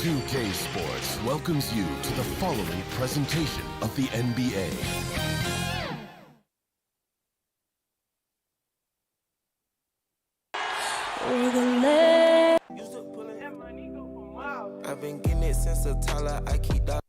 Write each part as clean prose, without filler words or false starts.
2K Sports welcomes you to the following presentation of the NBA. I've been getting it since a Tyler. I keep that.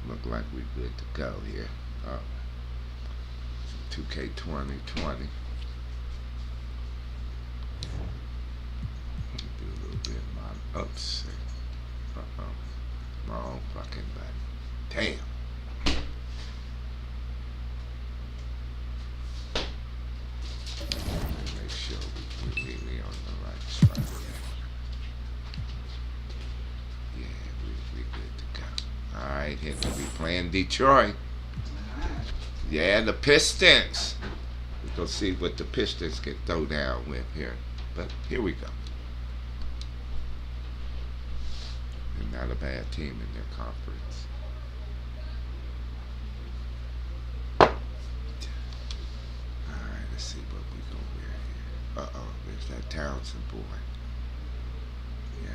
Look like we're good to go here. 2K 2020. Do a little bit of my upset. Wrong fucking button. Damn. Make sure we on the right spot. Yeah, we good to go. All right, here we playing Detroit. Yeah, the Pistons. We're going to see what the Pistons can throw down with here. But here we go. They're not a bad team in their conference. All right, let's see what we're going to wear here. Uh-oh, there's that Townsend boy. Yeah.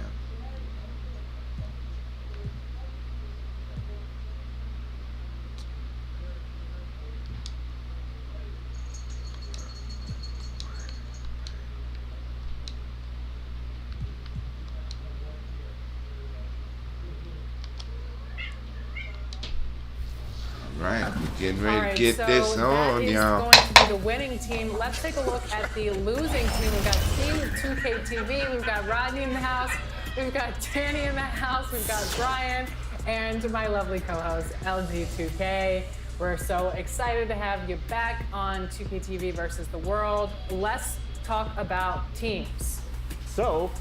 Right, we're getting ready to get this on, y'all. That is going to be the winning team. Let's take a look at the losing team. We've got Team 2K TV. We've got Rodney in the house. We've got Danny in the house. We've got Brian and my lovely co-host LG2K. We're so excited to have you back on 2K TV versus the world. Let's talk about teams. So,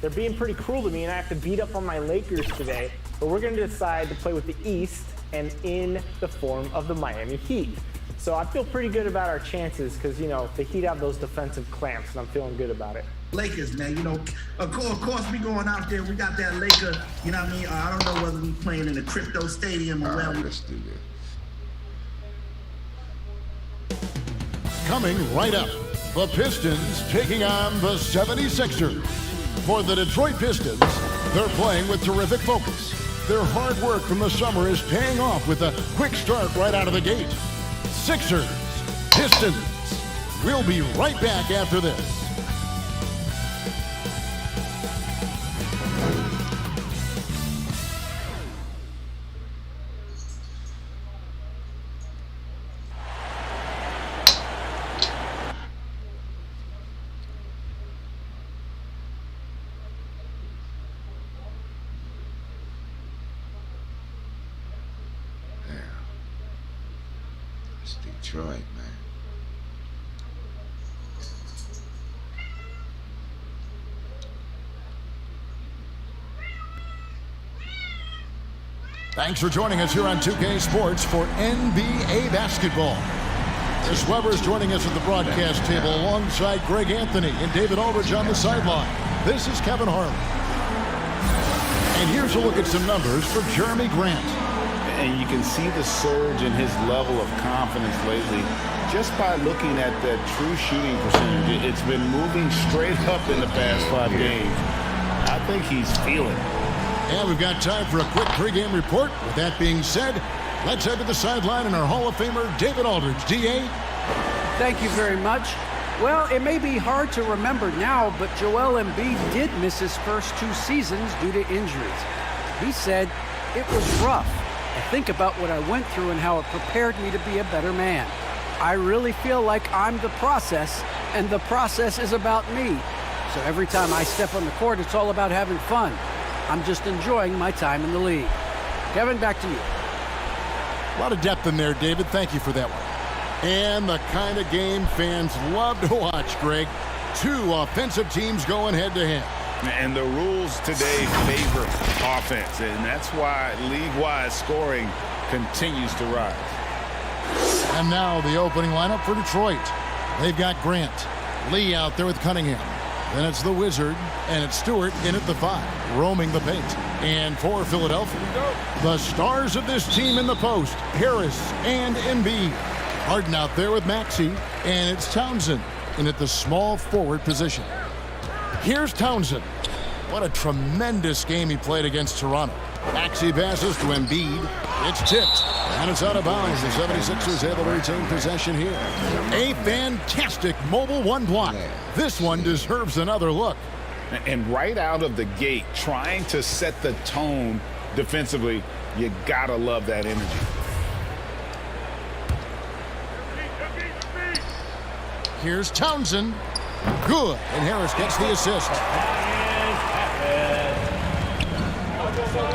they're being pretty cruel to me, and I have to beat up on my Lakers today. But we're going to decide to play with the East and in the form of the Miami Heat. So I feel pretty good about our chances because, you know, the Heat have those defensive clamps, and I'm feeling good about it. Lakers, man, you know, of course we going out there. We got that Laker, you know what I mean? I don't know whether we playing in the Crypto Stadium or where we. Let's do this. Coming right up, the Pistons taking on the 76ers. For the Detroit Pistons, they're playing with terrific focus. Their hard work from the summer is paying off with a quick start right out of the gate. Sixers, Pistons. We'll be right back after this. It's Detroit, man. Thanks for joining us here on 2K Sports for NBA basketball. Chris Webber is joining us at the broadcast table alongside Greg Anthony and David Aldridge on the sideline. This is Kevin Harlan. And here's a look at some numbers for Jeremy Grant. And you can see the surge in his level of confidence lately just by looking at that true shooting percentage. It's been moving straight up in the past 5 games. I think he's feeling it. And we've got time for a quick pregame report. With that being said, let's head to the sideline and our Hall of Famer, David Aldridge. D.A.? Thank you very much. Well, it may be hard to remember now, but Joel Embiid did miss his first 2 seasons due to injuries. He said, "It was rough. I think about what I went through and how it prepared me to be a better man. I really feel like I'm the process, and the process is about me. So every time I step on the court, it's all about having fun. I'm just enjoying my time in the league." Kevin, back to you. A lot of depth in there, David. Thank you for that one. And the kind of game fans love to watch, Greg. 2 offensive teams going head-to-head. And the rules today favor offense, and that's why league-wide scoring continues to rise. And now the opening lineup for Detroit. They've got Grant, Lee out there with Cunningham. Then it's the Wizard, and it's Stewart in at the 5, roaming the paint. And for Philadelphia, the stars of this team in the post, Harris and Embiid. Harden out there with Maxey, and it's Townsend in at the small forward position. Here's Townsend. What a tremendous game he played against Toronto. Maxey passes to Embiid. It's tipped, and it's out of bounds. The 76ers able to retain possession here. A fantastic mobile 1 block. This one deserves another look. And right out of the gate, trying to set the tone defensively, you gotta love that energy. Here's Townsend. Good. And Harris gets the assist.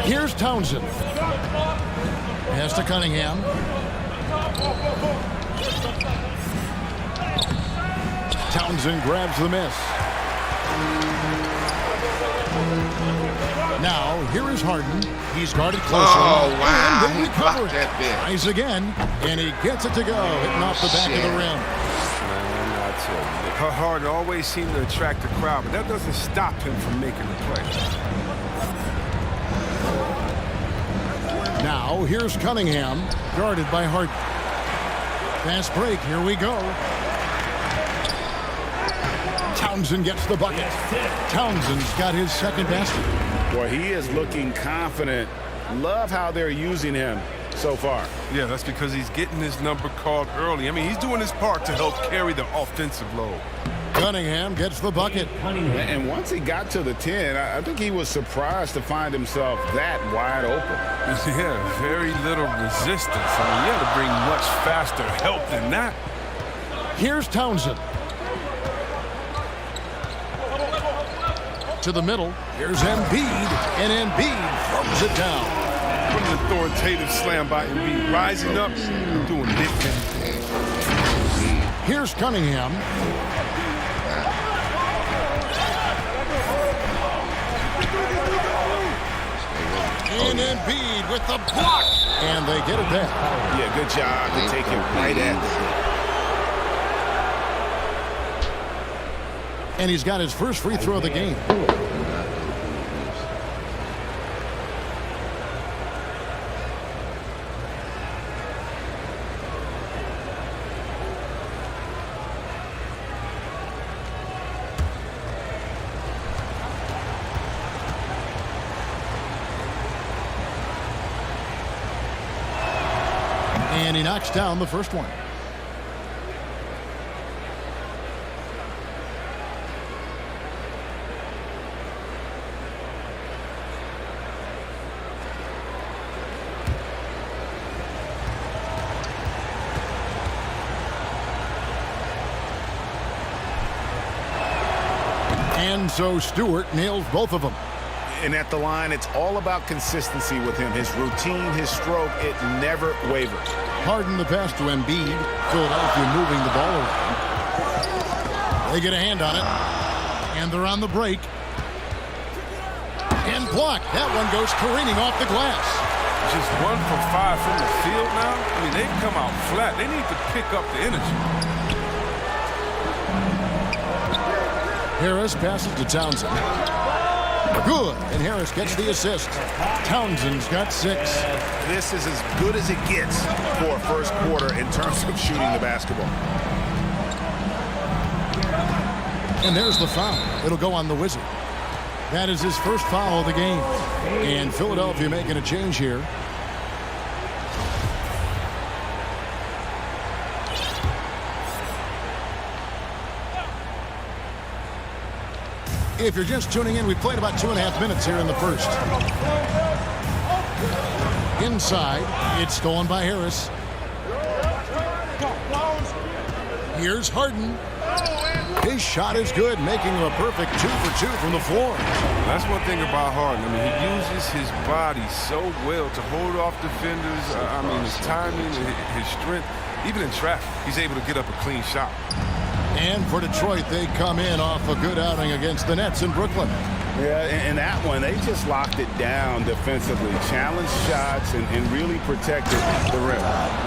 Here's Townsend. Pass to Cunningham. Townsend grabs the miss. Now, here is Harden. He's guarded closer. Oh, wow. And they He recover blocked it. that bit. Tries again, and he gets it to go, hitting off the back of the rim. Harden always seemed to attract the crowd, but that doesn't stop him from making the play. Now, here's Cunningham, guarded by Harden. Fast break, here we go. Townsend gets the bucket. Townsend's got his second basket. Boy, he is looking confident. Love how they're using him so far. Yeah, that's because he's getting his number called early. I mean, he's doing his part to help carry the offensive load. Cunningham gets the bucket. And once he got to the 10, I think he was surprised to find himself that wide open. Yeah, very little resistance. I mean, you had to bring much faster help than that. Here's Townsend. To the middle. Here's Embiid. And Embiid throws it down. What an authoritative slam by Embiid. Rising up and doing big things. Here's Cunningham. And Embiid with the block. and they get it back. Yeah, good job to take it right at the And he's got his first free throw of the game. And he knocks down the first one. And so Stewart nails both of them. And at the line, it's all about consistency with him. His routine, his stroke, it never wavers. Harden the pass to Embiid. Philadelphia moving the ball around. They get a hand on it. And they're on the break. And blocked. That one goes careening off the glass. Just 1 for 5 from the field now. I mean, they've come out flat. They need to pick up the energy. Harris passes to Townsend. Good, and Harris gets the assist. Townsend's got 6. This is as good as it gets for a first quarter in terms of shooting the basketball. And there's the foul. It'll go on the Wizard. That is his first foul of the game. And Philadelphia making a change here. If you're just tuning in, we played about 2.5 minutes here in the first. Inside, it's stolen by Harris. Here's Harden. His shot is good, making him a perfect 2 for 2 from the floor. That's one thing about Harden. I mean, he uses his body so well to hold off defenders. I mean, his timing, his strength. Even in traffic, he's able to get up a clean shot. And for Detroit, they come in off a good outing against the Nets in Brooklyn. Yeah, and that one, they just locked it down defensively. Challenged shots and really protected the rim.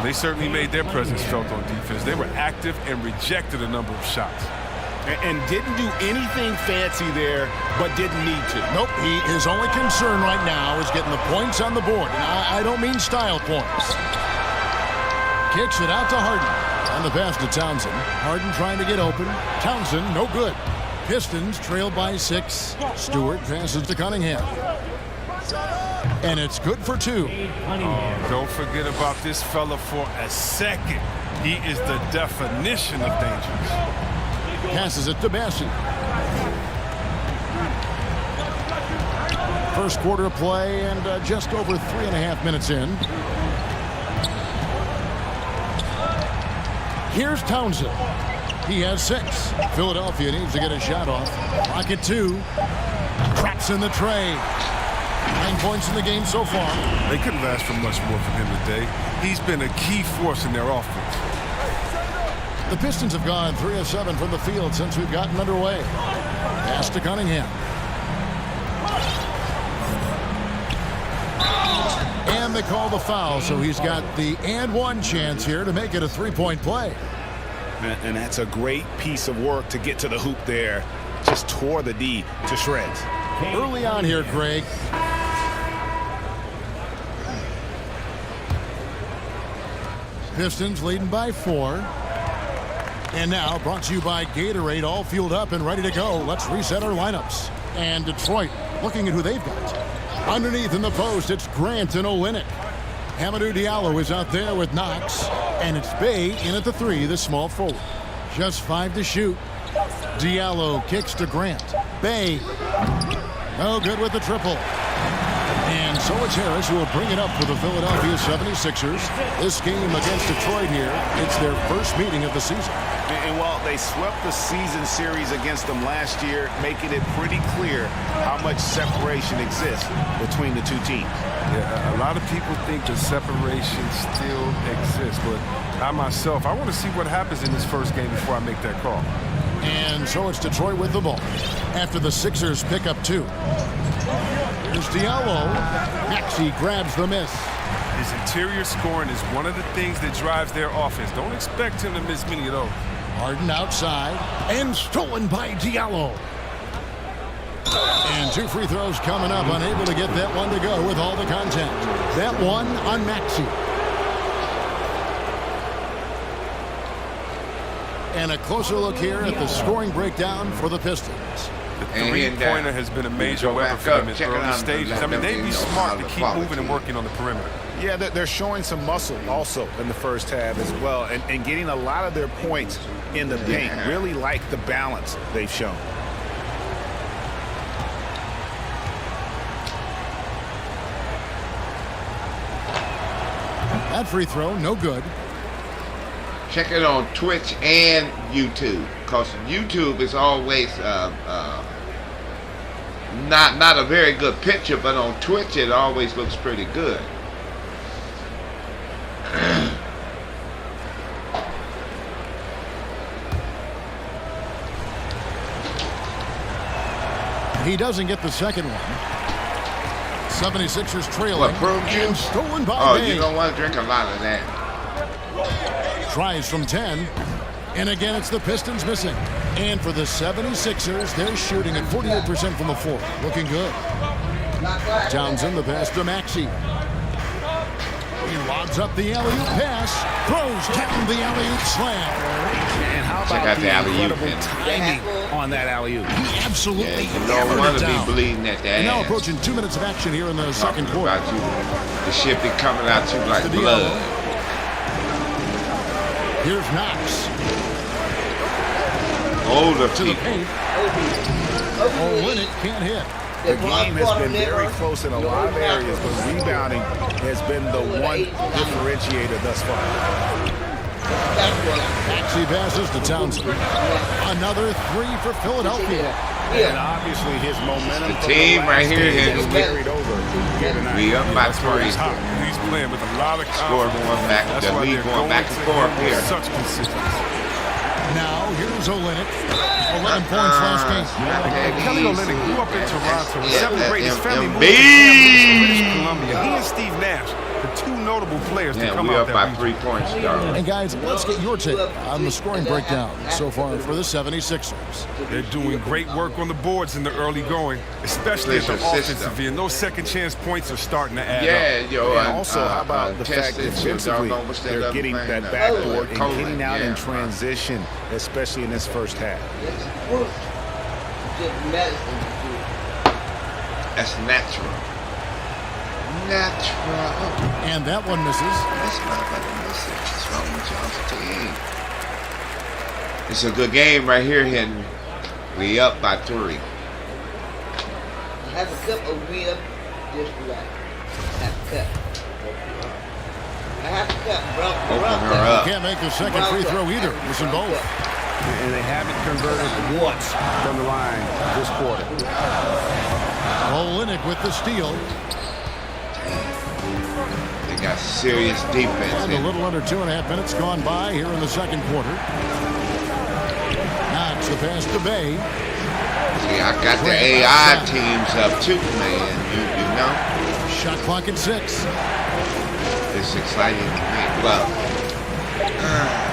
They certainly made their presence felt on defense. They were active and rejected a number of shots. And didn't do anything fancy there, but didn't need to. Nope, his only concern right now is getting the points on the board. And I don't mean style points. Kicks it out to Harden. On the pass to Townsend. Harden trying to get open. Townsend, no good. Pistons trail by 6. Stewart passes to Cunningham. And it's good for 2. Oh, don't forget about this fella for a second. He is the definition of dangerous. Passes it to Bassey. First quarter of play and just over 3.5 minutes in. Here's Townsend. He has 6. Philadelphia needs to get a shot off. Rocket 2. Traps in the tray. 9 points in the game so far. They couldn't have asked for much more from him today. He's been a key force in their offense. The Pistons have gone 3 of 7 from the field since we've gotten underway. Pass to Cunningham. And they call the foul, so he's got the and one chance here to make it a 3-point play. And that's a great piece of work to get to the hoop there. Just tore the D to shreds. Early on here, Greg. Pistons leading by 4. And now brought to you by Gatorade, all fueled up and ready to go. Let's reset our lineups. And Detroit looking at who they've got. Underneath in the post, it's Grant and Olynyk. Hamidou Diallo is out there with Knox. And it's Bey in at the 3, the small forward. Just 5 to shoot. Diallo kicks to Grant. Bey. No good with the triple. And so it's Harris who will bring it up for the Philadelphia 76ers. This game against Detroit here, it's their first meeting of the season. And while they swept the season series against them last year, making it pretty clear how much separation exists between the two teams. Yeah, a lot of people think the separation still exists, but I myself, I want to see what happens in this first game before I make that call. And so it's Detroit with the ball after the Sixers pick up 2. Here's Diallo. Maxey grabs the miss. His interior scoring is one of the things that drives their offense. Don't expect him to miss many of those. Harden outside and stolen by Diallo. And 2 free throws coming up, unable to get that one to go with all the contact. That one on Maxey. And a closer look here at the scoring breakdown for the Pistons. The three-pointer has been a major weapon for them in early stages. I mean, they'd be smart to keep moving and working on the perimeter. Yeah, they're showing some muscle also in the first half as well, and getting a lot of their points in the paint. Really like the balance they've shown. That free throw, no good. Check it on Twitch and YouTube, because YouTube is always not a very good picture, but on Twitch it always looks pretty good. He doesn't get the second one. 76ers trailing. What, prune and juice? stolen by Oh, Bay. you don't want to drink a lot of that. Tries from 10. And again, it's the Pistons missing. And for the 76ers, they're shooting at 48% from the floor. Looking good. Townsend, the pass to Maxey. He lobs up the alley-oop pass. Throws down the alley-oop slam. And how Check about out the the alley-oop incredible timing on that alley-oop? He absolutely You don't want to be bleeding at the And now ass. approaching 2 minutes of action here in the second Talking quarter. about you, the shit be coming out you like To the blood. elbow. Here's Knox. Older To the people. paint. Olynyk can't hit. The game has been very close in a lot of areas, but rebounding has been the one differentiator thus far. Maxey passes to Townsend. Another 3 for Philadelphia. And obviously his momentum from team the right last here game is has carried over here tonight. We up by That's why 3. he's hot. He's playing with a lot of Score confidence. going back, That's the why lead they're going back and to forth him with here. Such consistency. Now, here's Olynyk. 11 points last game. Kelly Olynyk grew up in Toronto. His seventh grade, his family moved to Embiid. British Columbia. He and Steve Nash, the 2 notable players to Yeah, come we out up that by region. 3 points, dog. And guys, let's get your take on the scoring breakdown so far for the 76ers. They're doing great work on the boards in the early going, especially at the Listen, offensive system. end. Those second chance points are starting to add up. Yeah, yo. And also, how about the fact that defensively they're getting that backboard and getting out in transition, especially in this first half. That's natural. Natural. And that one misses. This motherfucker missing. What's wrong with y'all's team? It's a good game right here, Henry. We up by 3. Have a cup of we up just right. Have a cup. I have a cup, bro. Open her up. Can't make the second free throw either. Missing both. And they haven't converted once from the line this quarter. Olynyk with the steal. They got serious defense. And a little under 2.5 minutes gone by here in the second quarter. Knox the pass to Bay. See, I got the AI teams up too, man. You know? Shot clock at 6. It's exciting to me. Well,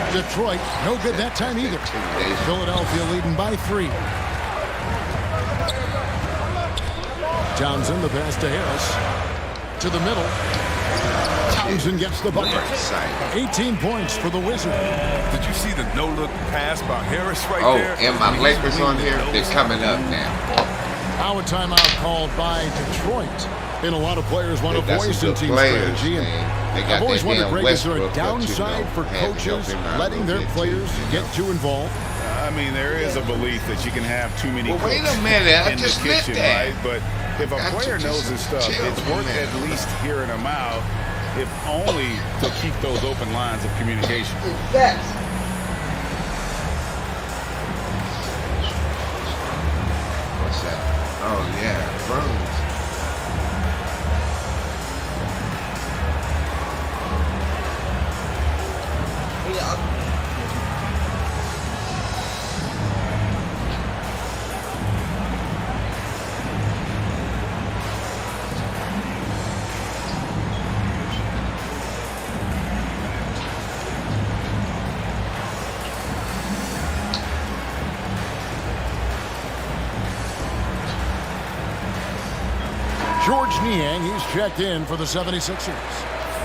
Detroit, no good that time either. Philadelphia leading by 3. Townsend, the pass to Harris. To the middle. Townsend gets the bucket. 18 points for the Wizards. Did you see the no-look pass by Harris right oh, there? and my Lakers on here, they're coming up now. Now a timeout called by Detroit. And a lot of players want to They got voice some in good team players, strategy. And man. They got I've always that wondered, damn Greg, is there a Westbrook, but, you downside know, for had to help coaches him out a letting little their bit, players too, you get know. too involved? I mean, there is a belief that you can have too many Well, wait cooks a minute, I in just the meant kitchen, that. right? But if a Got player to knows just his stuff, chill, it's worth man. at least hearing him out, if only to keep those open lines of communication. Facts. What's that? Oh, yeah, Bruins. George Niang, he's checked in for the 76ers.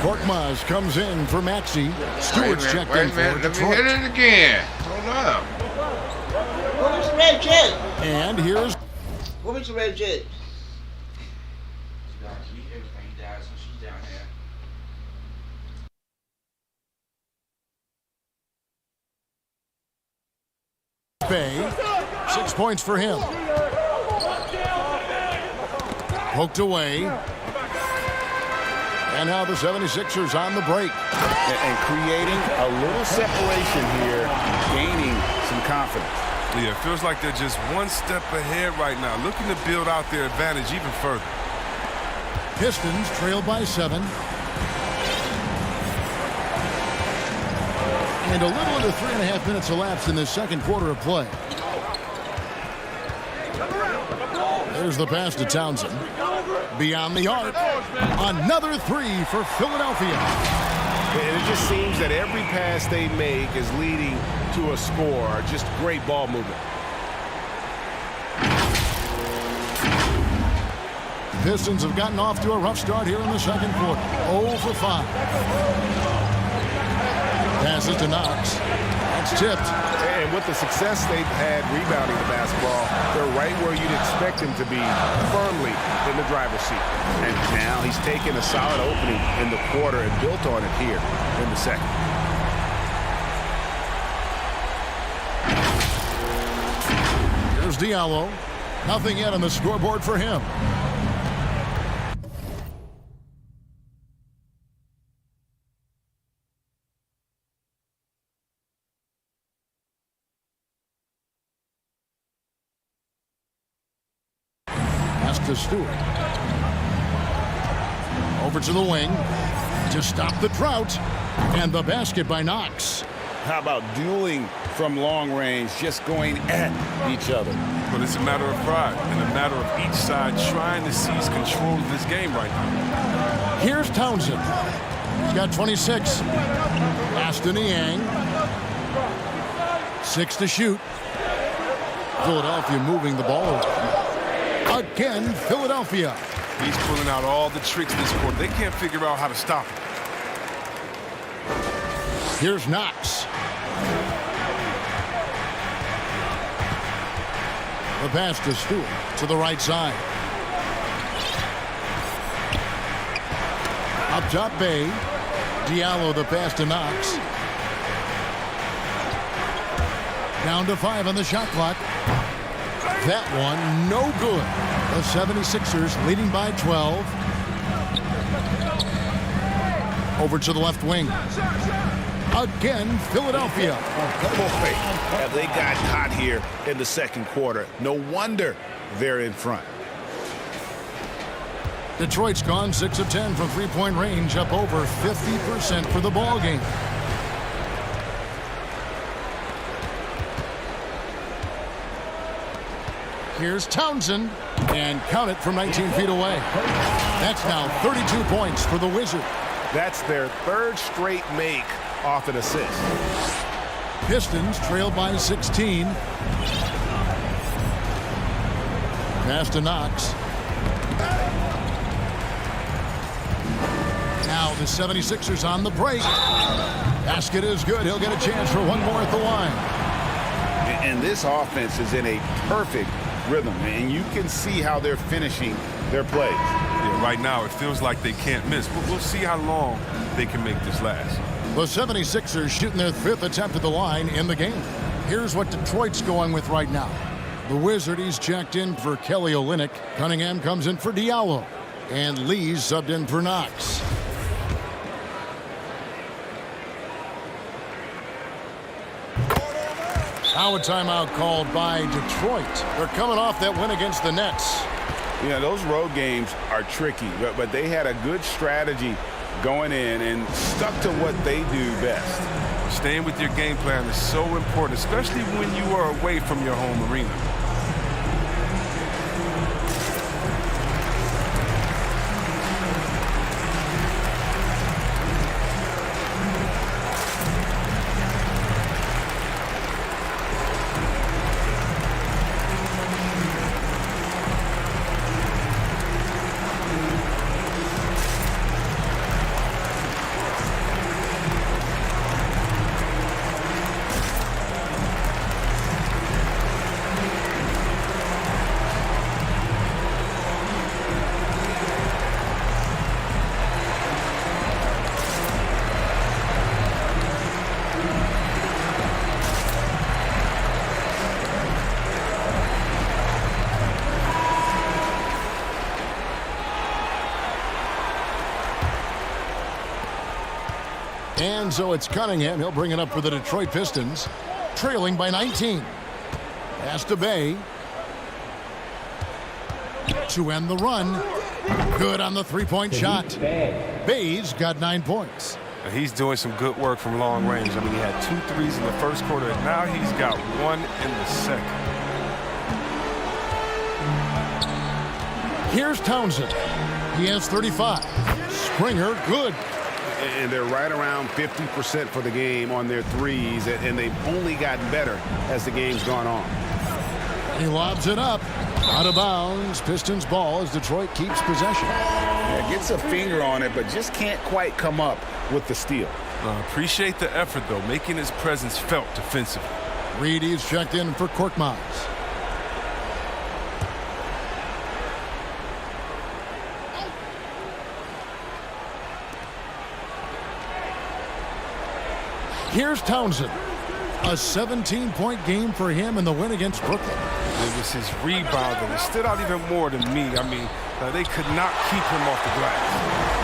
Korkmaz comes in for Maxey. Stewart's checked in for Let me Detroit. hit it again. Hold up. What was the red jersey? And here's What was the red jersey? Bay. 6 points for him. Poked away. And now the 76ers on the break. And creating a little separation here, gaining some confidence. Yeah, it feels like they're just one step ahead right now, looking to build out their advantage even further. Pistons trail by 7. And a little under 3.5 minutes elapsed in this second quarter of play. There's the pass to Townsend. Beyond the arc. Another 3 for Philadelphia. And it just seems that every pass they make is leading to a score. Just great ball movement. Pistons have gotten off to a rough start here in the second quarter. 0 for 5. Passes to Knox. That's tipped. And with the success they've had rebounding the basketball, they're right where you'd expect them to be, firmly in the driver's seat. And now he's taken a solid opening in the quarter and built on it here in the second. Here's Diallo. Nothing yet on the scoreboard for him. To Stewart. Over to the wing to stop the drought. And the basket by Knox. How about dueling from long range, just going at each other? But it's a matter of pride and a matter of each side trying to seize control of this game right now. Here's Townsend. He's got 26. Aston Niang. 6 to shoot. Philadelphia moving the ball around. Again, Philadelphia. He's pulling out all the tricks this quarter. They can't figure out how to stop him. Here's Knox. The pass to Stewart to the right side. Up top, Bay. Diallo the pass to Knox. Down to 5 on the shot clock. That one, no good. The 76ers leading by 12. Over to the left wing. Again, Philadelphia. Boy, have they got hot here in the second quarter. No wonder they're in front. Detroit's gone 6 of 10 from three-point range, up over 50% for the ball game. Here's Townsend, and count it from 19 feet away. That's now 32 points for the Wizards. That's their third straight make off an assist. Pistons trail by 16. Pass to Knox. Now the 76ers on the break. Basket is good. He'll get a chance for one more at the line. And this offense is in a perfect rhythm, and you can see how they're finishing their plays. Yeah, right now it feels like they can't miss, but we'll see how long they can make this last. The 76ers shooting their 5th attempt at the line in the game. Here's what Detroit's going with right now. The Wizard, he's checked in for Kelly Olynyk. Cunningham comes in for Diallo. And Lee's subbed in for Knox. Now a timeout called by Detroit. They're coming off that win against the Nets. You know, those road games are tricky, but they had a good strategy going in and stuck to what they do best. Staying with your game plan is so important, especially when you are away from your home arena. And so it's Cunningham. He'll bring it up for the Detroit Pistons, trailing by 19. Pass to Bay. To end the run. Good on the three-point shot. Bay's got 9 points. He's doing some good work from long range. I mean, he had 2 threes in the first quarter, and now he's got 1 in the second. Here's Townsend. He has 35. Springer, good. And they're right around 50% for the game on their threes, and they've only gotten better as the game's gone on. He lobs it up. Out of bounds. Pistons ball as Detroit keeps possession. Yeah, gets a finger on it, but just can't quite come up with the steal. Appreciate the effort, though, making his presence felt defensively. Reedy's checked in for Korkmaz. Here's Townsend. A 17-point game for him in the win against Brooklyn. It was his rebounding. It stood out even more than me. I mean, they could not keep him off the glass.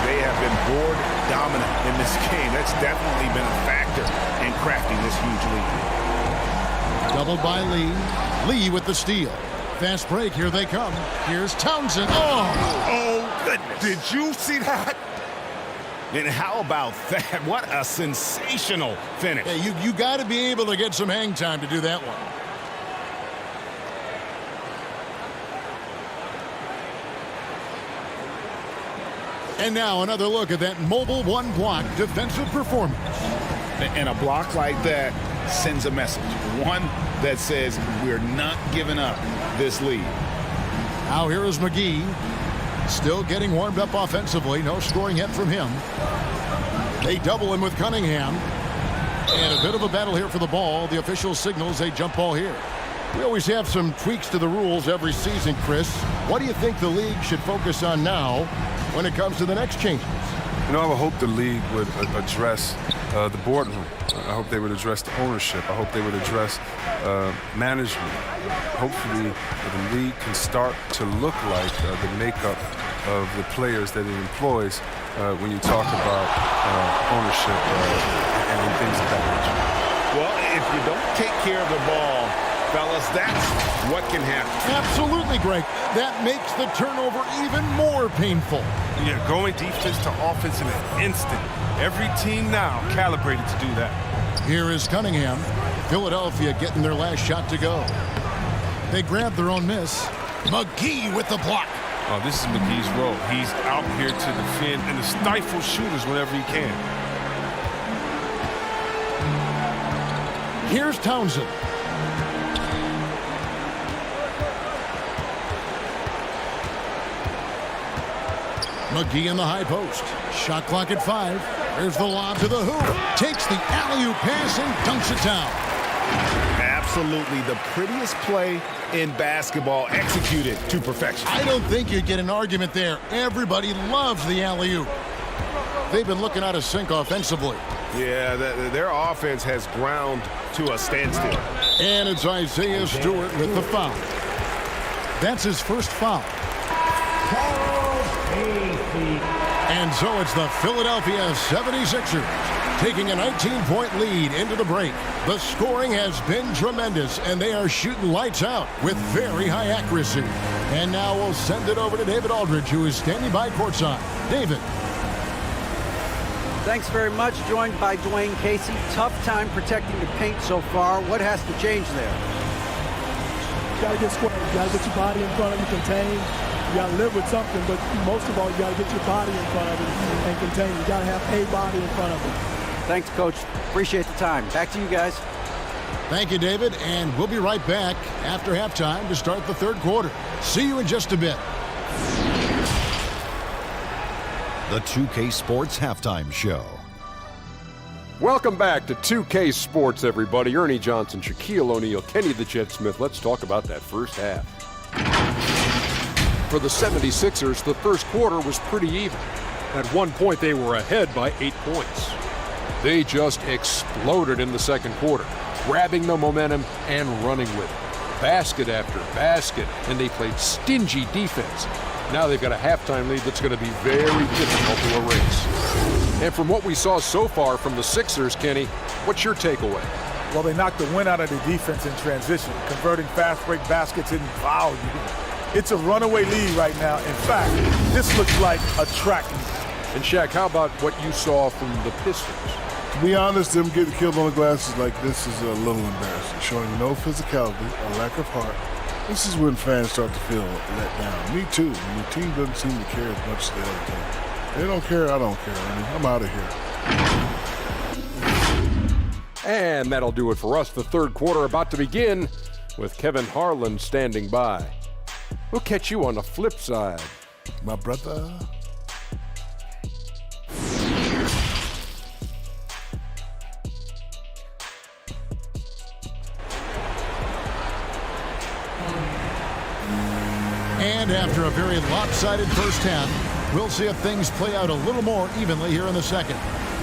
They have been board dominant in this game. That's definitely been a factor in crafting this huge lead. Doubled by Lee. Lee with the steal. Fast break. Here they come. Here's Townsend. Oh, goodness. Did you see that? And how about that? What a sensational finish. Yeah, you got to be able to get some hang time to do that one. And now another look at that mobile one block defensive performance. And a block like that sends a message. One that says we're not giving up this lead. Now here is McGee. Still getting warmed up offensively. No scoring yet from him. They double him with Cunningham. And a bit of a battle here for the ball. The official signals a jump ball here. We always have some tweaks to the rules every season, Chris. What do you think the league should focus on now when it comes to the next changes? You know, I would hope the league would address the boardroom. I hope they would address the ownership. I hope they would address management. Hopefully, the league can start to look like the makeup of the players that it employs when you talk about ownership and things of that nature. Well, if you don't take care of the ball, fellas, that's what can happen. Absolutely, Greg. That makes the turnover even more painful. Yeah, going defense to offense in an instant. Every team now calibrated to do that. Here is Cunningham. Philadelphia getting their last shot to go. They grab their own miss. McGee with the block. Oh, this is McGee's role. He's out here to defend and to stifle shooters whenever he can. Here's Townsend. McGee in the high post. Shot clock at 5. There's the lob to the hoop. Takes the alley-oop pass and dunks it down. Absolutely the prettiest play in basketball, executed to perfection. I don't think you'd get an argument there. Everybody loves the alley-oop. They've been looking out of sync offensively. Yeah, their offense has ground to a standstill. And it's Isaiah Stewart with the foul. That's his first foul. And so it's the Philadelphia 76ers taking a 19-point lead into the break. The scoring has been tremendous, and they are shooting lights out with very high accuracy. And now we'll send it over to David Aldridge, who is standing by courtside. David. Thanks very much. Joined by Dwayne Casey. Tough time protecting the paint so far. What has to change there? You got to get square. You got to get your body in front of you, contain. You got to live with something, but most of all, you got to get your body in front of it and contain. You got to have a body in front of it. Thanks, Coach. Appreciate the time. Back to you guys. Thank you, David, and we'll be right back after halftime to start the third quarter. See you in just a bit. The 2K Sports Halftime Show. Welcome back to 2K Sports, everybody. Ernie Johnson, Shaquille O'Neal, Kenny the Jet Smith. Let's talk about that first half. For the 76ers, the first quarter was pretty even. At one point, they were ahead by 8 points. They just exploded in the second quarter, grabbing the momentum and running with it. Basket after basket, and they played stingy defense. Now they've got a halftime lead that's going to be very difficult to erase. And from what we saw so far from the Sixers, Kenny, what's your takeaway? Well, they knocked the wind out of the defense in transition, converting fast break baskets in volume. It's a runaway lead right now. In fact, this looks like a track meet. And Shaq, how about what you saw from the Pistons? To be honest, them getting killed on the glasses like this is a little embarrassing, showing no physicality, a lack of heart. This is when fans start to feel let down. Me too. And the team doesn't seem to care as much as the other team. They don't care, I don't care. I'm out of here. And that'll do it for us. The third quarter about to begin with Kevin Harlan standing by. We'll catch you on the flip side. My brother. And after a very lopsided first half, we'll see if things play out a little more evenly here in the second.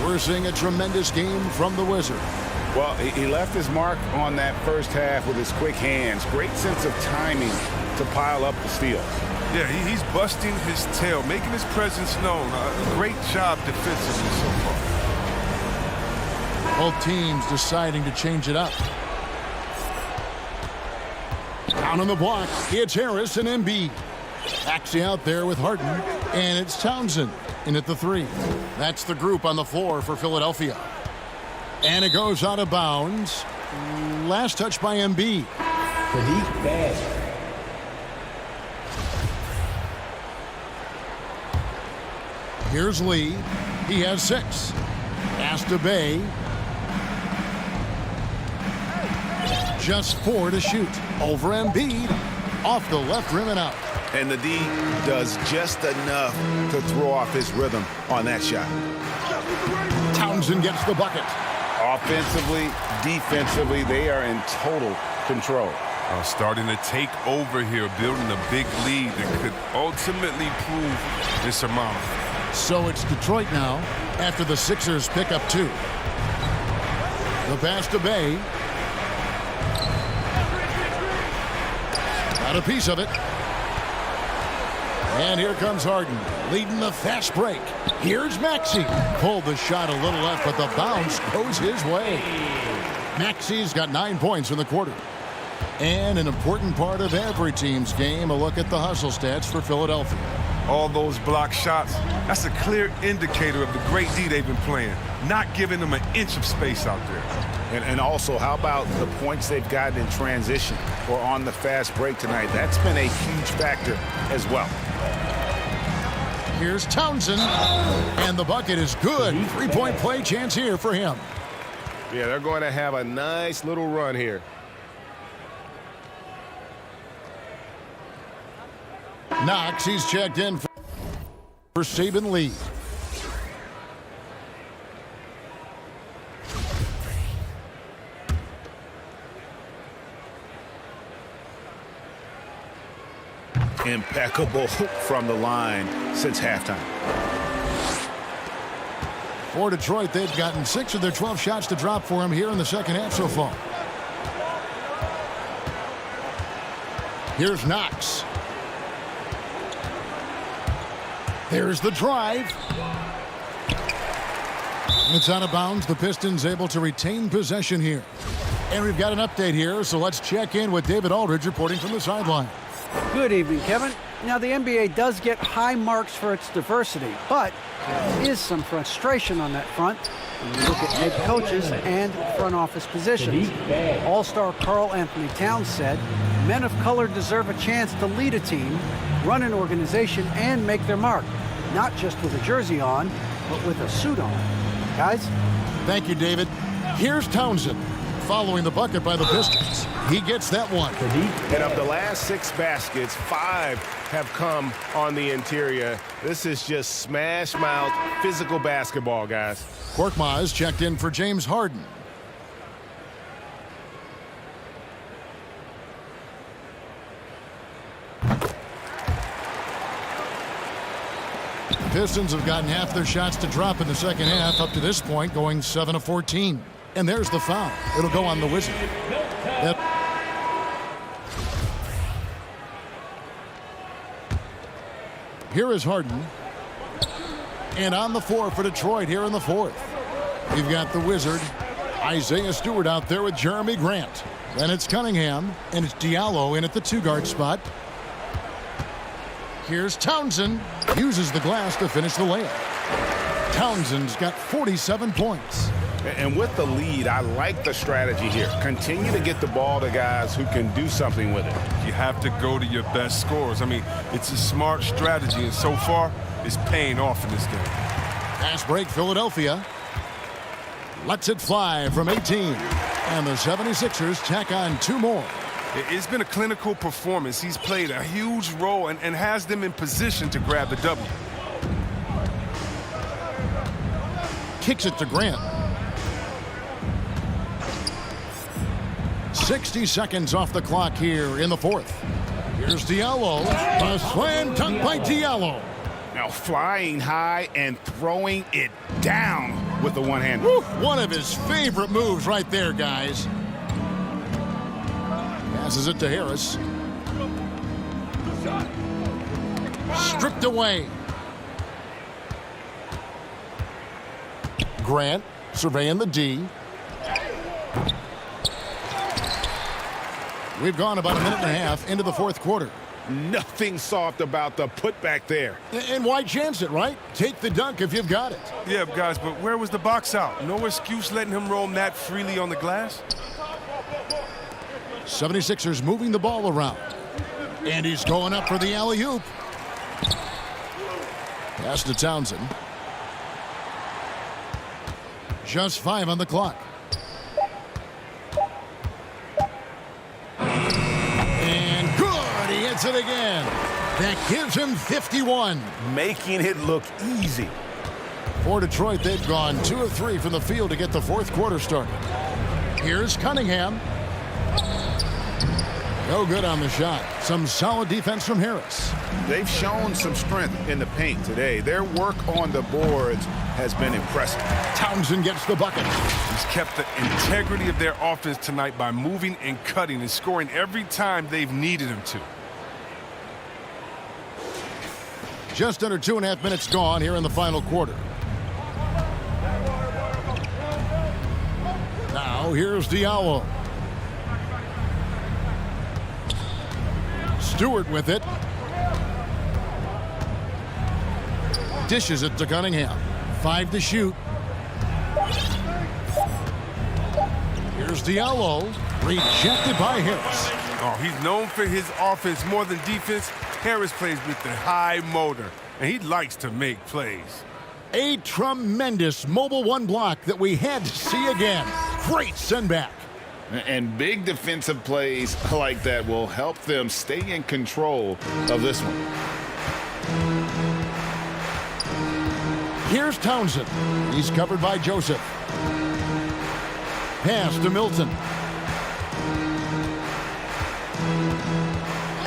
We're seeing a tremendous game from the Wizard. Well, he left his mark on that first half with his quick hands. Great sense of timing to pile up the steals. Yeah, he's busting his tail, making his presence known. Great job defensively so far. Both teams deciding to change it up. Down on the block, it's Harris and Embiid. Maxey out there with Harden, and it's Townsend in at the three. That's the group on the floor for Philadelphia. And it goes out of bounds. Last touch by Embiid. Here's Lee. He has 6. Pass to Bay. Just 4 to shoot. Over Embiid. Off the left rim and out. And the D does just enough to throw off his rhythm on that shot. Townsend gets the bucket. Offensively, defensively, they are in total control. Starting to take over here, building a big lead that could ultimately prove insurmountable. So it's Detroit now after the Sixers pick up 2. The pass to Bay. Got a piece of it. And here comes Harden, leading the fast break. Here's Maxey. Pulled the shot a little left, but the bounce goes his way. Maxey's got 9 points in the quarter. And an important part of every team's game, a look at the hustle stats for Philadelphia. All those block shots, that's a clear indicator of the great D they've been playing, not giving them an inch of space out there. And also, how about the points they've gotten in transition or on the fast break tonight? That's been a huge factor as well. Here's Townsend, and the bucket is good. 3-point play chance here for him. Yeah, they're going to have a nice little run here. Knox, he's checked in for Saban Lee. Impeccable from the line since halftime. For Detroit, they've gotten 6 of their 12 shots to drop for him here in the second half so far. Here's Knox. There's the drive. It's out of bounds. The Pistons able to retain possession here. And we've got an update here, so let's check in with David Aldridge reporting from the sideline. Good evening, Kevin. Now, the NBA does get high marks for its diversity, but there is some frustration on that front when you look at head coaches and front office positions. All-star Karl Anthony Towns said, men of color deserve a chance to lead a team, run an organization, and make their mark, not just with a jersey on, but with a suit on. Guys? Thank you, David. Here's Townsend following the bucket by the Pistons. He gets that one. And of the last 6 baskets, 5 have come on the interior. This is just smash mouth physical basketball, guys. Korkmaz checked in for James Harden. The Pistons have gotten half their shots to drop in the second half up to this point, going 7 of 14. And there's the foul. It'll go on the Wizard. Here is Harden. And on the floor for Detroit here in the fourth. We've got the Wizard, Isaiah Stewart out there with Jeremy Grant. Then it's Cunningham, and it's Diallo in at the 2-guard spot. Here's Townsend. Uses the glass to finish the layup. Townsend's got 47 points. And with the lead, I like the strategy here. Continue to get the ball to guys who can do something with it. You have to go to your best scorers. I mean, it's a smart strategy, and so far, it's paying off in this game. Pass break, Philadelphia. Lets it fly from 18. And the 76ers tack on 2 more. It's been a clinical performance. He's played a huge role and has them in position to grab the W. Kicks it to Grant. 60 seconds off the clock here in the fourth. Here's Diallo. A slam dunk by Diallo. Now flying high and throwing it down with the one-hand. One of his favorite moves right there, guys. Passes it to Harris. Stripped away. Grant surveying the D. We've gone about a minute and a half into the fourth quarter. Nothing soft about the putback there. And why chance it, right? Take the dunk if you've got it. Yeah, guys, but where was the box out? No excuse letting him roam that freely on the glass. 76ers moving the ball around. And he's going up for the alley-oop. Pass to Townsend. Just 5 on the clock. And good! He hits it again. That gives him 51. Making it look easy. For Detroit, they've gone 2 of 3 from the field to get the fourth quarter started. Here's Cunningham. No good on the shot. Some solid defense from Harris. They've shown some strength in the paint today. Their work on the boards has been impressive. Townsend gets the bucket. He's kept the integrity of their offense tonight by moving and cutting and scoring every time they've needed him to. Just under 2.5 minutes gone here in the final quarter. Now here's Diallo. Stewart with it. Dishes it to Cunningham. 5 to shoot. Here's Diallo. Rejected by Harris. Oh, he's known for his offense more than defense. Harris plays with the high motor, and he likes to make plays. A tremendous mobile 1 block that we had to see again. Great send back. And big defensive plays like that will help them stay in control of this one. Here's Townsend. He's covered by Joseph. Pass to Milton.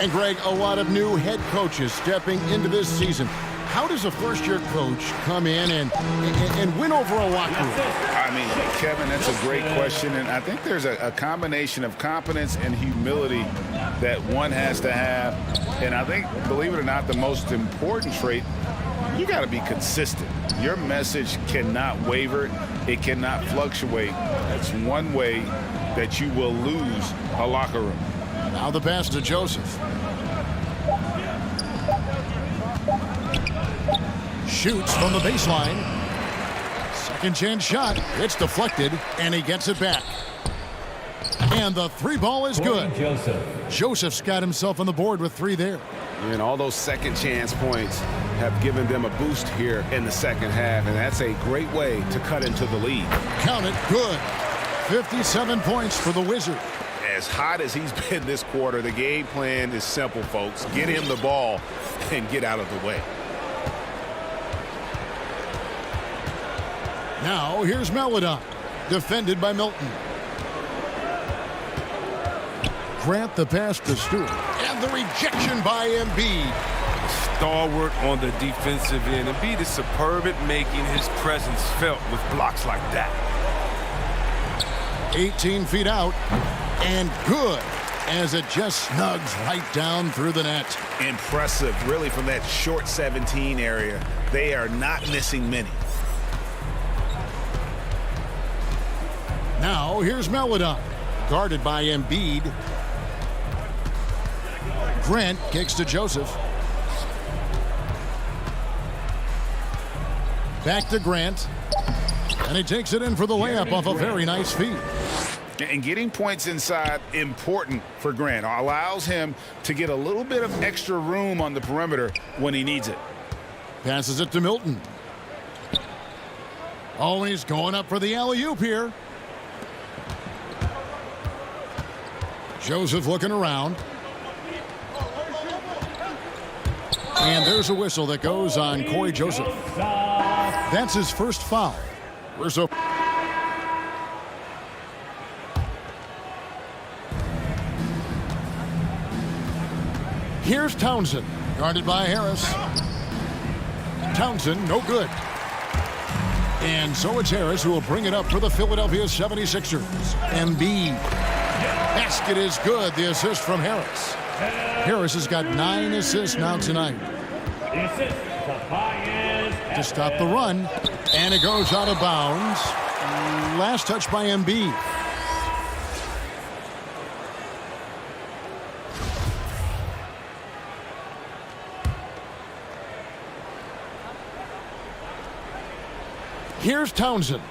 And Greg, a lot of new head coaches stepping into this season. How does a first-year coach come in and win over a locker room? I mean, Kevin, that's a great question. And I think there's a combination of confidence and humility that one has to have. And I think, believe it or not, the most important trait, you got to be consistent. Your message cannot waver. It cannot fluctuate. That's one way that you will lose a locker room. Now the pass to Joseph. Shoots from the baseline. Second chance shot. It's deflected, and he gets it back. And the 3 ball is good. Joseph's got himself on the board with 3 there. And all those second chance points have given them a boost here in the second half, and that's a great way to cut into the lead. Count it, good. 57 points for the Wizard. As hot as he's been this quarter, the game plan is simple, folks. Get him the ball and get out of the way. Now here's Maledon, defended by Milton. Grant the pass to Stewart, and the rejection by Embiid. Stalwart on the defensive end. Embiid is superb at making his presence felt with blocks like that. 18 feet out, and good. as it just snugs right down through the net. Impressive, really, from that short 17 area. They are not missing many. Now, here's Melodon, guarded by Embiid. Grant kicks to Joseph. Back to Grant. And he takes it in for the layup off a very nice feed. And getting points inside important for Grant. Allows him to get a little bit of extra room on the perimeter when he needs it. Passes it to Milton. Oh, and he's going up for the alley-oop here. Joseph looking around. And there's a whistle that goes on Corey Joseph. That's his first foul. Here's Townsend, guarded by Harris. Townsend, no good. And so it's Harris who will bring it up for the Philadelphia 76ers. Embiid. Basket is good. The assist from Harris. Harris has got 9 assists now tonight. To stop the run. And it goes out of bounds. Last touch by Embiid. Here's Townsend.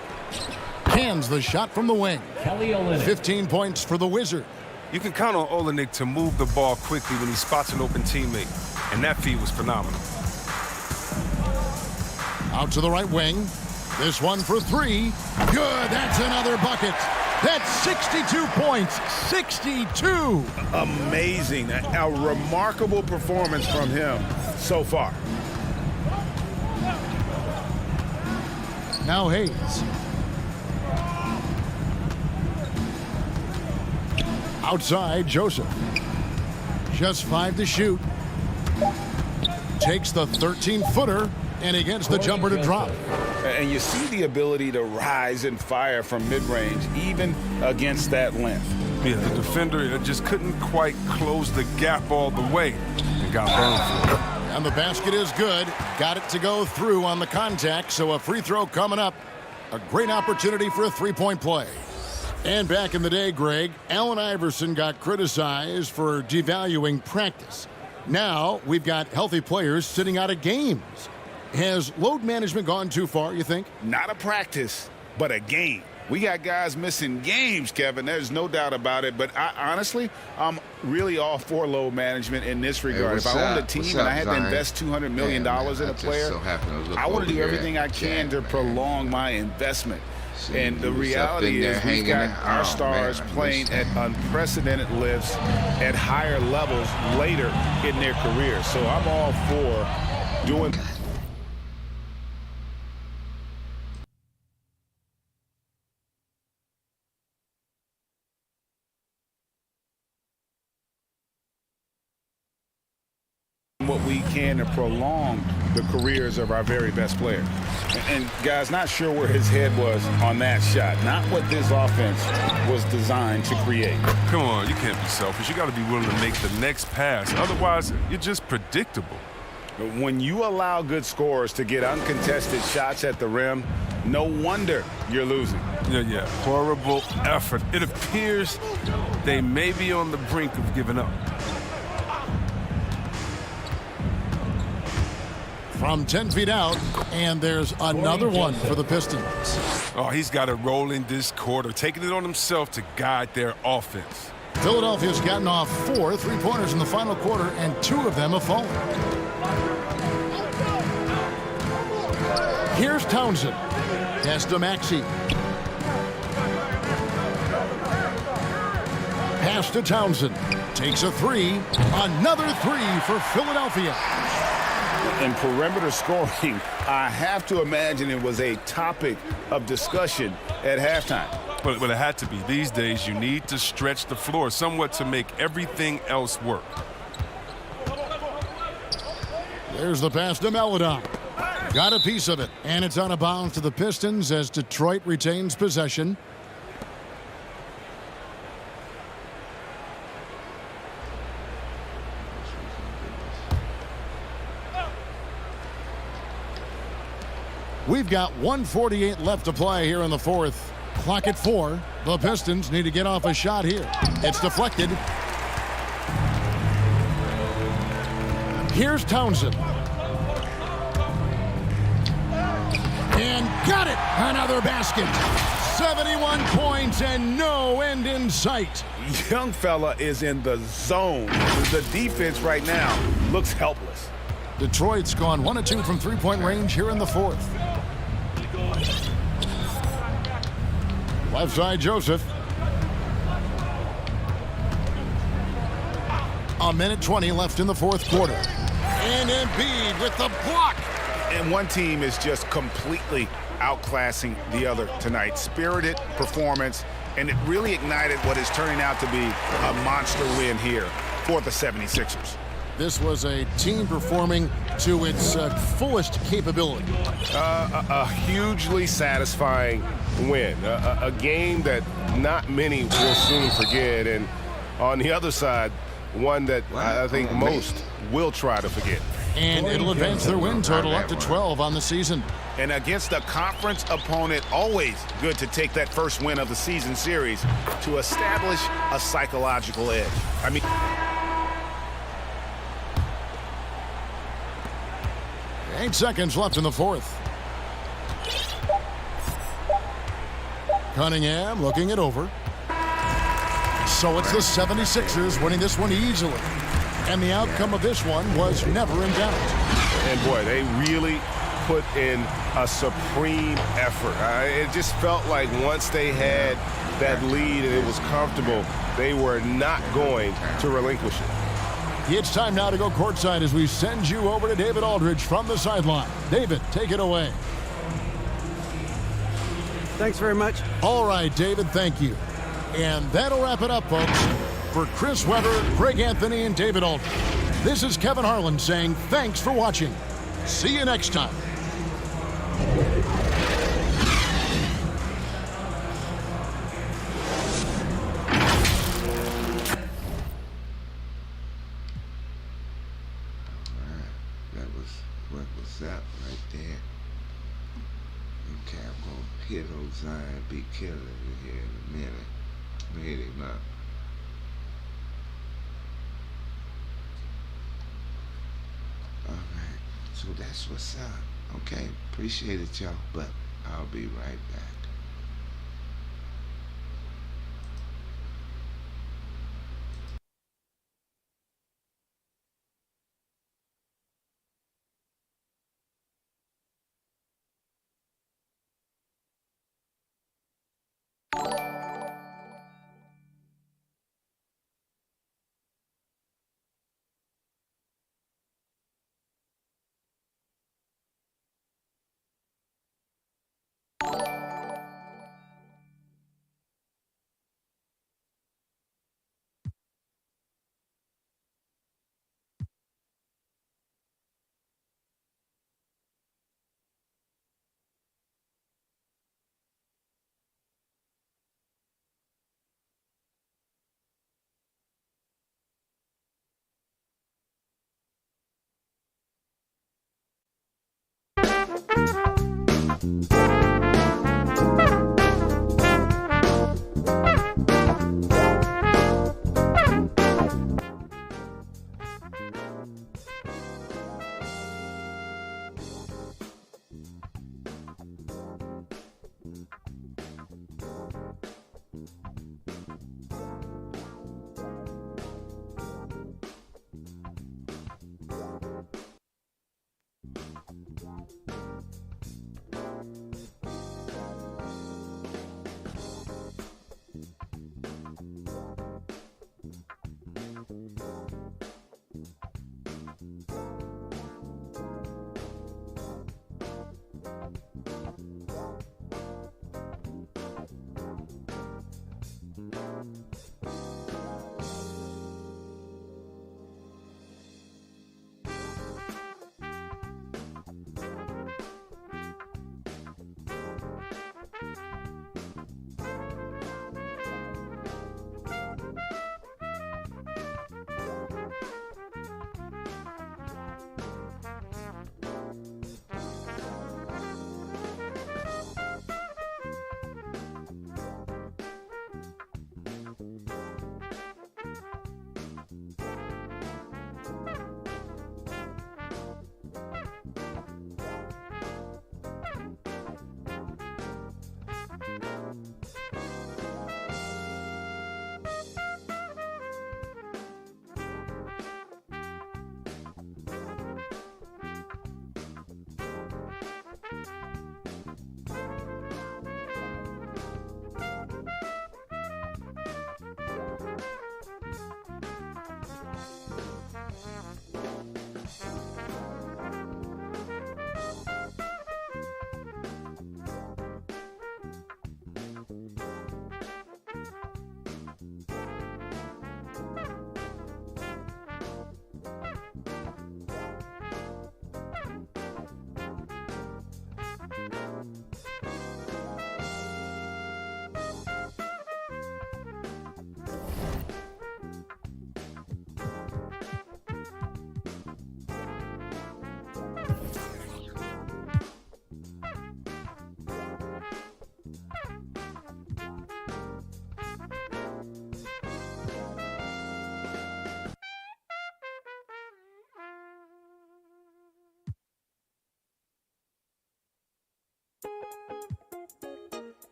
Hands the shot from the wing. 15 points for the Wizard. You can count on Olynyk to move the ball quickly when he spots an open teammate, and that feed was phenomenal. Out to the right wing. This one for 3. Good. That's another bucket. That's 62 points. 62. Amazing. A remarkable performance from him so far. Now Hayes. Outside, Joseph. Just 5 to shoot. Takes the 13-footer, and he gets the jumper to drop. And you see the ability to rise and fire from mid-range, even against that length. Yeah, the defender just couldn't quite close the gap all the way and got burned for it. And the basket is good. Got it to go through on the contact, so a free throw coming up. A great opportunity for a three-point play. And back in the day, Greg, Allen Iverson got criticized for devaluing practice. Now we've got healthy players sitting out of games. Has load management gone too far, you think? Not a practice, but a game. We got guys missing games, Kevin. There's no doubt about it. But honestly, I'm really all for load management in this regard. If I owned a team and I had to invest $200 million in a player, I want to do everything I can to prolong my investment. And the reality is we've got our stars playing at unprecedented lifts at higher levels later in their career. So I'm all for doing what we can to prolong the careers of our very best players. And guys, not sure where his head was on that shot. Not what this offense was designed to create. Come on, you can't be selfish. You got to be willing to make the next pass. Otherwise, you're just predictable. When you allow good scorers to get uncontested shots at the rim, no wonder you're losing. Yeah. Horrible effort. It appears they may be on the brink of giving up. From 10 feet out, and there's another one for the Pistons. Oh, he's got it rolling this quarter, taking it on himself to guide their offense. Philadelphia's gotten off 4 3-pointers in the final quarter, and 2 of them have fallen. Here's Townsend. Pass to Maxey. Pass to Townsend. Takes a 3. Another 3 for Philadelphia. In perimeter scoring, I have to imagine it was a topic of discussion at halftime. But it had to be. These days, you need to stretch the floor somewhat to make everything else work. There's the pass to Melodon. Got a piece of it, and it's out of bounds to the Pistons as Detroit retains possession. We've got 1:48 left to play here in the fourth. Clock at 4. The Pistons need to get off a shot here. It's deflected. Here's Townsend. And got it! Another basket. 71 points and no end in sight. Young fella is in the zone. The defense right now looks helpless. Detroit's gone 1 of 2 from three-point range here in the fourth. Left side, Joseph. A minute 20 left in the fourth quarter. And Embiid with the block. And one team is just completely outclassing the other tonight. Spirited performance, and it really ignited what is turning out to be a monster win here for the 76ers. This was a team performing to its fullest capability. A hugely satisfying win. A game that not many will soon forget. And on the other side, one that I think most will try to forget. And it'll advance their win total up to 12 on the season. And against a conference opponent, always good to take that first win of the season series to establish a psychological edge. I mean, 8 seconds left in the fourth. Cunningham looking it over. So it's the 76ers winning this one easily. And the outcome of this one was never in doubt. And boy, they really put in a supreme effort. It just felt like once they had that lead and it was comfortable, they were not going to relinquish it. It's time now to go courtside as we send you over to David Aldridge from the sideline. David, take it away. Thanks very much. All right, David, thank you. And that'll wrap it up, folks. For Chris Webber, Greg Anthony, and David Aldridge, this is Kevin Harlan saying thanks for watching. See you next time. What was that right there? Okay, I'm gonna hit Zion be killing it here in a minute. I'm gonna hit him up. Alright, so that's what's up. Okay, appreciate it, y'all, but I'll be right back.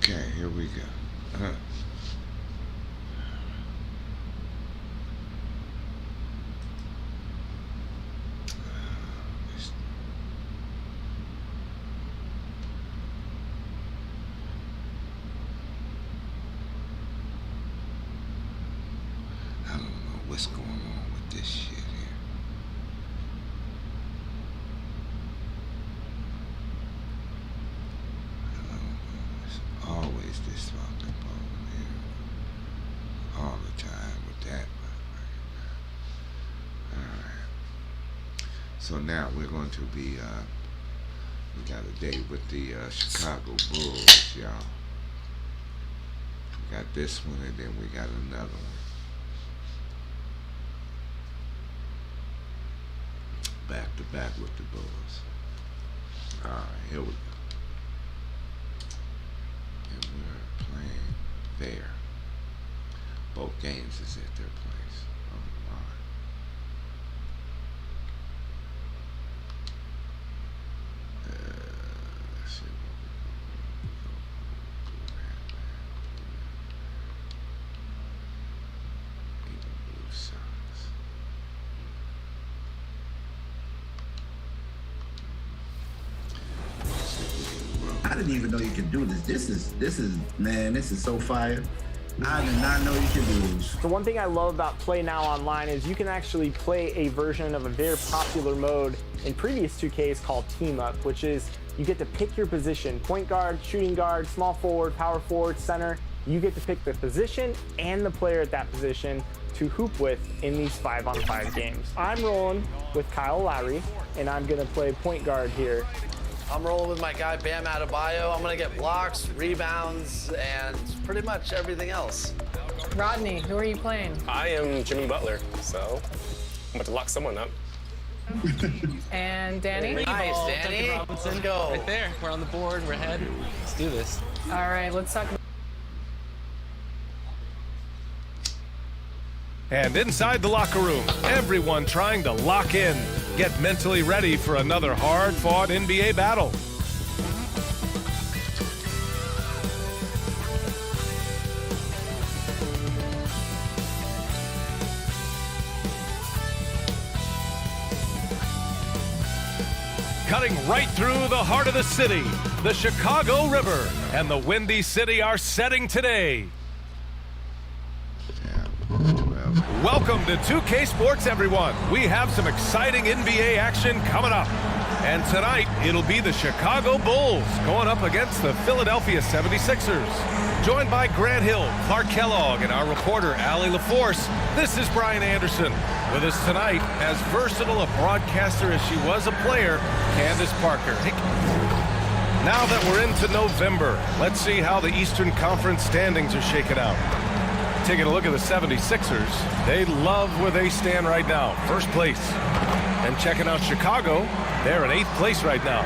Okay, here we go. I don't know what's going on with this shit here. I don't know. It's always this fucking problem here. All the that. Alright. So now we're going to be, we got a date with the Chicago Bulls, y'all. We got this one and then we got another one. Back to back with the Bulls. Alright, here we go. And we're playing there. Both games is at their place. Oh my. Let's see what we can do. Even Blue Sox. I didn't even know you could do this. This is man, this is so fire. I did not know you could do this. The one thing I love about Play Now Online is you can actually play a version of a very popular mode in previous 2Ks called Team Up, which is you get to pick your position, point guard, shooting guard, small forward, power forward, center. You get to pick the position and the player at that position to hoop with in these 5-on-5 games. I'm rolling with Kyle Lowry, and I'm gonna play point guard here. I'm rolling with my guy Bam Adebayo. I'm gonna get blocks, rebounds, and pretty much everything else. Rodney, who are you playing? I am Jimmy Butler, so I'm about to lock someone up. And Danny? Nice, Danny. Let's go. Right there. We're on the board. We're ahead. Let's do this. All right, let's talk. And inside the locker room, everyone trying to lock in, get mentally ready for another hard-fought NBA battle. Cutting right through the heart of the city, the Chicago River and the Windy City are setting today. Welcome to 2K Sports, everyone. We have some exciting NBA action coming up. And tonight, it'll be the Chicago Bulls going up against the Philadelphia 76ers. Joined by Grant Hill, Clark Kellogg, and our reporter, Allie LaForce, this is Brian Anderson. With us tonight, as versatile a broadcaster as she was a player, Candace Parker. Now that we're into November, let's see how the Eastern Conference standings are shaking out. Taking a look at the 76ers, they love where they stand right now, first place. And checking out Chicago, they're in 8th place right now.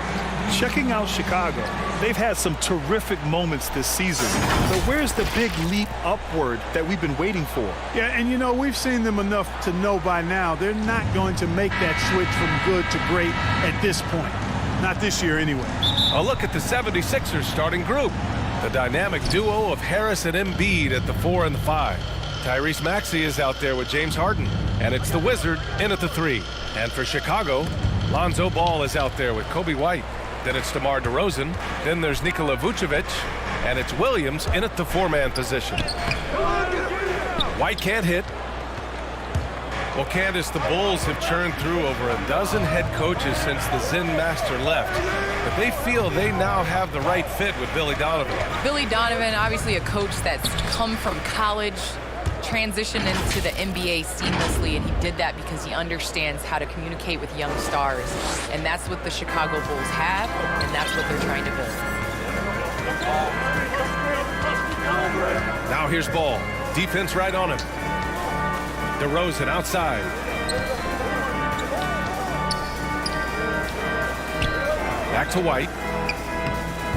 Checking out Chicago, they've had some terrific moments this season. So where's the big leap upward that we've been waiting for? Yeah, and you know, we've seen them enough to know by now they're not going to make that switch from good to great at this point. Not this year anyway. A look at the 76ers starting group. The dynamic duo of Harris and Embiid at the 4 and the 5. Tyrese Maxey is out there with James Harden, and it's the Wizard in at the 3. And for Chicago, Lonzo Ball is out there with Kobe White. Then it's DeMar DeRozan. Then there's Nikola Vucevic, and it's Williams in at the 4-man position. White can't hit. Well, Candace, the Bulls have churned through over a dozen head coaches since the Zen Master left, but they feel they now have the right fit with Billy Donovan. Billy Donovan, obviously a coach that's come from college, transitioned into the NBA seamlessly, and he did that because he understands how to communicate with young stars, and that's what the Chicago Bulls have, and that's what they're trying to build. Now here's Ball. Defense right on him. DeRozan outside. Back to White.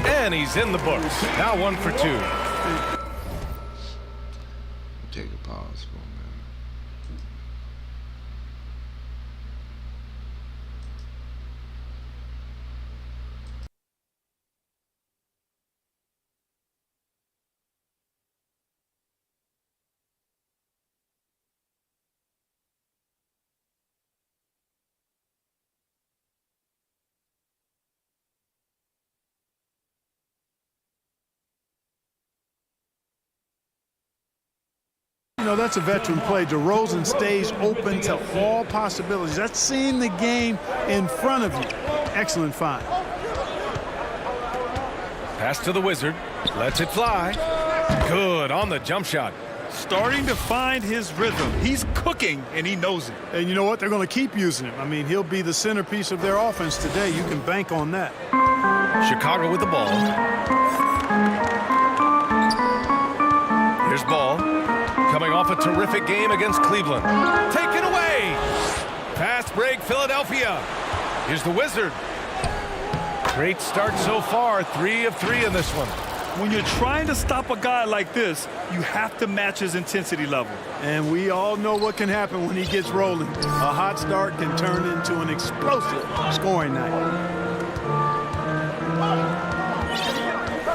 And he's in the books. Now 1 for 2. Take a pause for a minute. You know, that's a veteran play. DeRozan stays open to all possibilities. That's seeing the game in front of you. Excellent find. Pass to the Wizard. Lets it fly. Good on the jump shot. starting to find his rhythm. He's cooking, and he knows it. And you know what? They're going to keep using him. I mean, he'll be the centerpiece of their offense today. You can bank on that. Chicago with the ball. Here's Ball. Coming off a terrific game against Cleveland. Taken away. Fast break, Philadelphia. Here's the Wizard. Great start so far. 3 of 3 in this one. When you're trying to stop a guy like this, you have to match his intensity level. And we all know what can happen when he gets rolling. A hot start can turn into an explosive scoring night.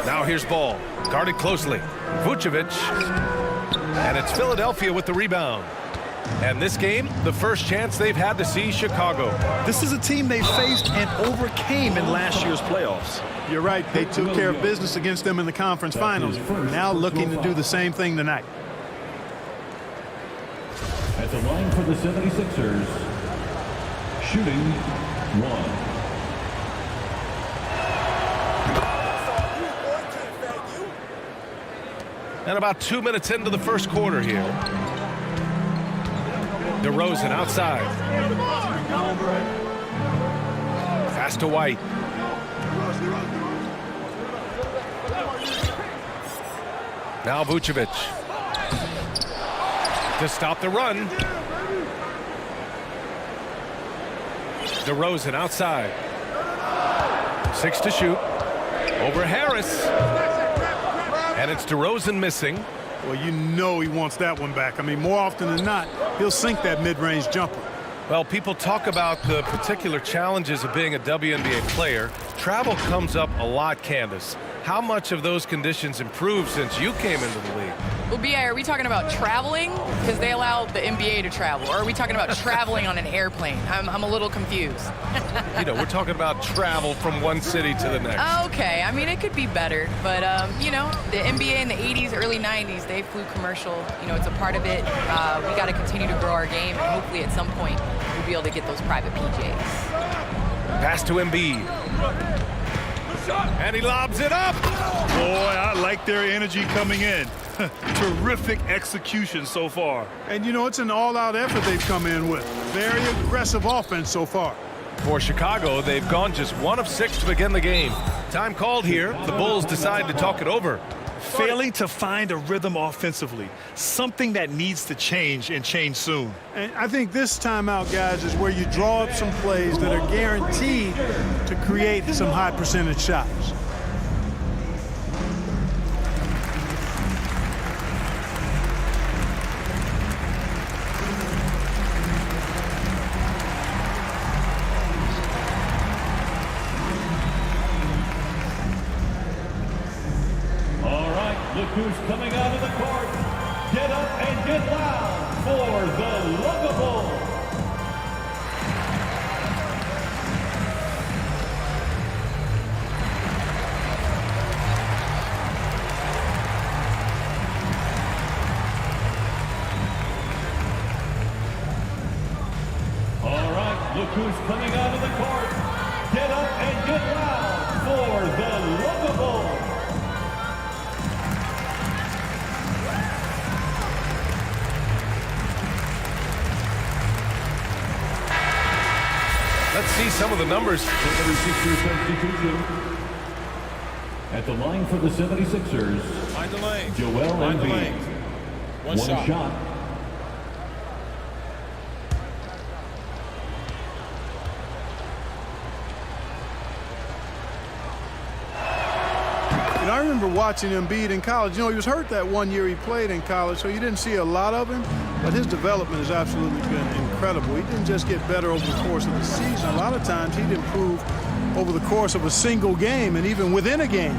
Now here's Ball. Guarded closely. Vucevic. And it's Philadelphia with the rebound. And this game, the first chance they've had to see Chicago. This is a team they faced and overcame in last year's playoffs. You're right. They took care of business against them in the conference finals. Now looking to do the same thing tonight. At the line for the 76ers, shooting 1. And about 2 minutes into the first quarter here. DeRozan outside. Pass to White. Now Vucevic. To stop the run. DeRozan outside. 6 to shoot. Over Harris. And it's DeRozan missing. Well, you know he wants that one back. I mean, more often than not, he'll sink that mid-range jumper. Well, people talk about the particular challenges of being a WNBA player. Travel comes up a lot, Candace. How much of those conditions improved since you came into the league? Well, B.I., are we talking about traveling? Because they allow the NBA to travel. Or are we talking about traveling on an airplane? I'm a little confused. You know, we're talking about travel from one city to the next. Okay, I mean, it could be better. But, you know, the NBA in the 80s, early 90s, they flew commercial. You know, it's a part of it. We got to continue to grow our game. And hopefully at some point we'll be able to get those private PJs. Pass to Embiid. And he lobs it up. Boy, I like their energy coming in. Terrific execution so far. And, you know, it's an all-out effort they've come in with. Very aggressive offense so far. For Chicago, they've gone just 1 of 6 to begin the game. Time called here. The Bulls decide to talk it over. Failing to find a rhythm offensively. Something that needs to change and change soon. And I think this timeout, guys, is where you draw up some plays that are guaranteed to create some high percentage shots. Look who's coming out of the court. Get up and get loud for the Lugable. All right, look who's coming out of the court. Get up and get loud for the Lugable. Let's see some of the numbers. 76ers substitution. At the line for the 76ers, Find the lane. Joel Find the Embiid. lane. One shot. And I remember watching Embiid in college. You know, he was hurt that one year he played in college, so you didn't see a lot of him. But his development has absolutely been incredible. He didn't just get better over the course of the season. A lot of times he'd improve over the course of a single game and even within a game.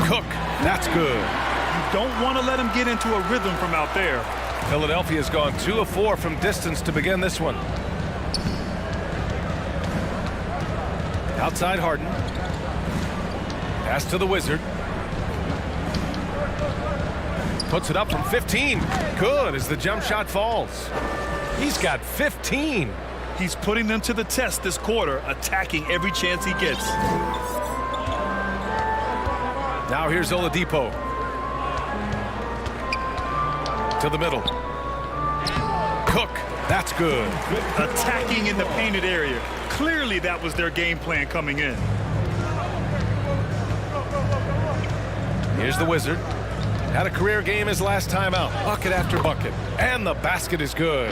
Cook, that's good. You don't want to let him get into a rhythm from out there. Philadelphia's gone 2 of 4 from distance to begin this one. Outside Harden. Pass to the Wizard. Puts it up from 15. Good as the jump shot falls. He's got 15. He's putting them to the test this quarter, attacking every chance he gets. Now here's Oladipo. To the middle. Cook. That's good. Attacking in the painted area. Clearly that was their game plan coming in. Here's the Wizard. Had a career game his last time out. Bucket after bucket. And the basket is good.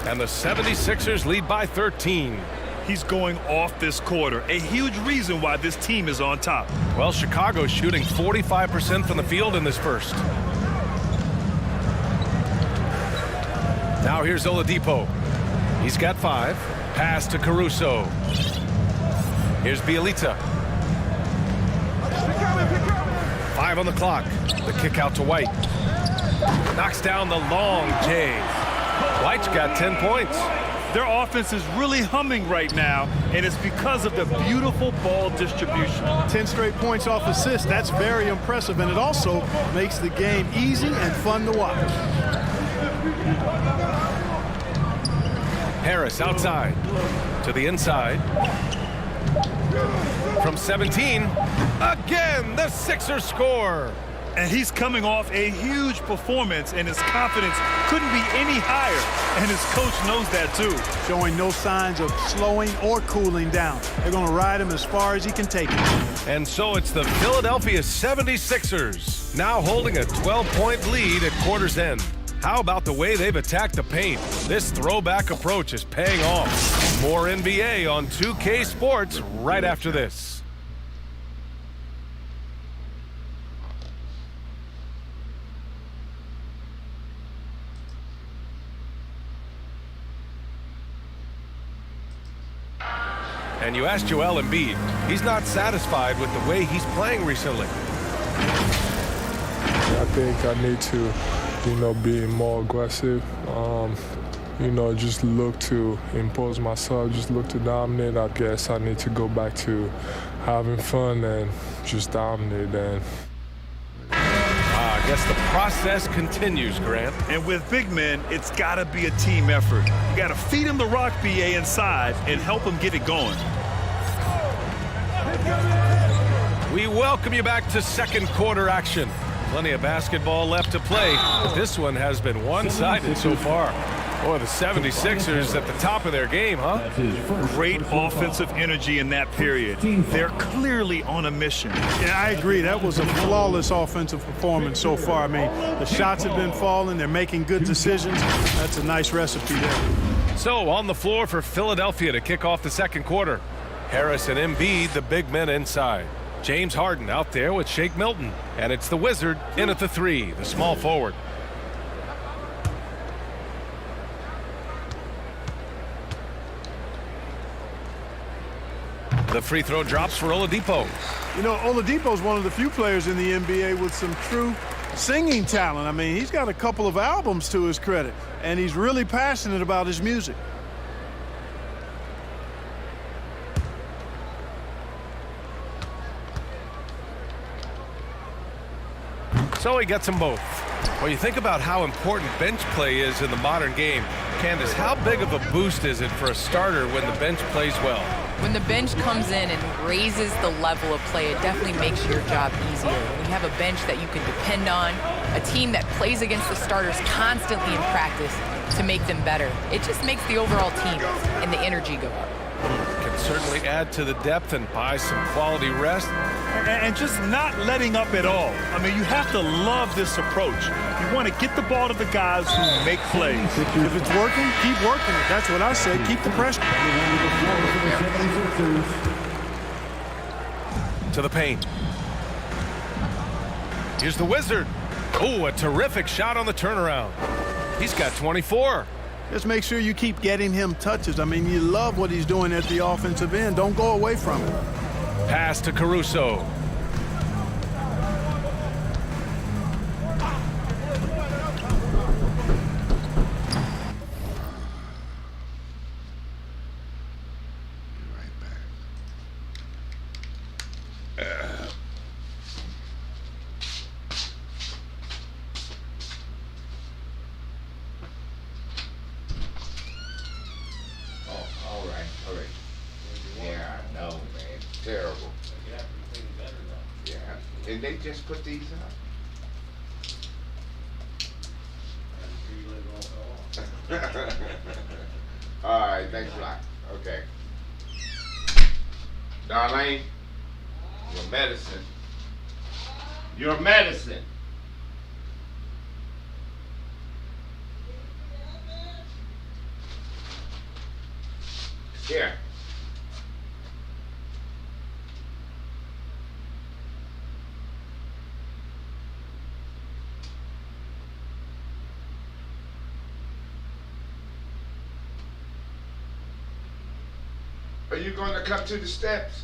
And the 76ers lead by 13. He's going off this quarter. A huge reason why this team is on top. Well, Chicago's shooting 45% from the field in this first. Now here's Oladipo. He's got 5. Pass to Caruso. Here's Bielitsa. 5 on the clock. The kick out to White. Knocks down the long J. White's got 10 points. Their offense is really humming right now, and it's because of the beautiful ball distribution. 10 straight points off assists. That's very impressive, and it also makes the game easy and fun to watch. Harris outside to the inside. From 17, again, the Sixers score. And he's coming off a huge performance, and his confidence couldn't be any higher. And his coach knows that, too. Showing no signs of slowing or cooling down. They're going to ride him as far as he can take it. And so it's the Philadelphia 76ers, now holding a 12-point lead at quarter's end. How about the way they've attacked the paint? This throwback approach is paying off. More NBA on 2K Sports right after this. And you asked Joel Embiid. He's not satisfied with the way he's playing recently. I think I need to, be more aggressive. Just look to impose myself, just look to dominate. I guess I need to go back to having fun and just dominate. And I guess the process continues, Grant. And with big men, it's got to be a team effort. You got to feed him the rock, BA, inside and help him get it going. We welcome you back to second quarter action. Plenty of basketball left to play, but this one has been one-sided so far. Boy, the 76ers at the top of their game, huh? Great offensive energy in that period. They're clearly on a mission. Yeah, I agree. That was a flawless offensive performance so far. I mean, the shots have been falling. They're making good decisions. That's a nice recipe there. So, on the floor for Philadelphia to kick off the second quarter. Harris and Embiid, the big men inside. James Harden out there with Shake Milton. And it's the Wizard in at the 3, the small forward. The free throw drops for Oladipo. Oladipo's one of the few players in the NBA with some true singing talent. I mean, he's got a couple of albums to his credit, and he's really passionate about his music. So he gets them both. When you think about how important bench play is in the modern game, Candace, how big of a boost is it for a starter when the bench plays well? When the bench comes in and raises the level of play, it definitely makes your job easier. When you have a bench that you can depend on, a team that plays against the starters constantly in practice to make them better, it just makes the overall team and the energy go up. Can certainly add to the depth and buy some quality rest. And just not letting up at all. I mean, you have to love this approach. You want to get the ball to the guys who make plays. If it's working, keep working it. That's what I say. Keep the pressure. To the paint. Here's the Wizard. Oh, a terrific shot on the turnaround. He's got 24. Just make sure you keep getting him touches. I mean, you love what he's doing at the offensive end. Don't go away from it. Pass to Caruso. Did they just put these up? All right, thanks a lot. Okay. Darlene, your medicine. Your medicine. Here. Are you going to come to the steps?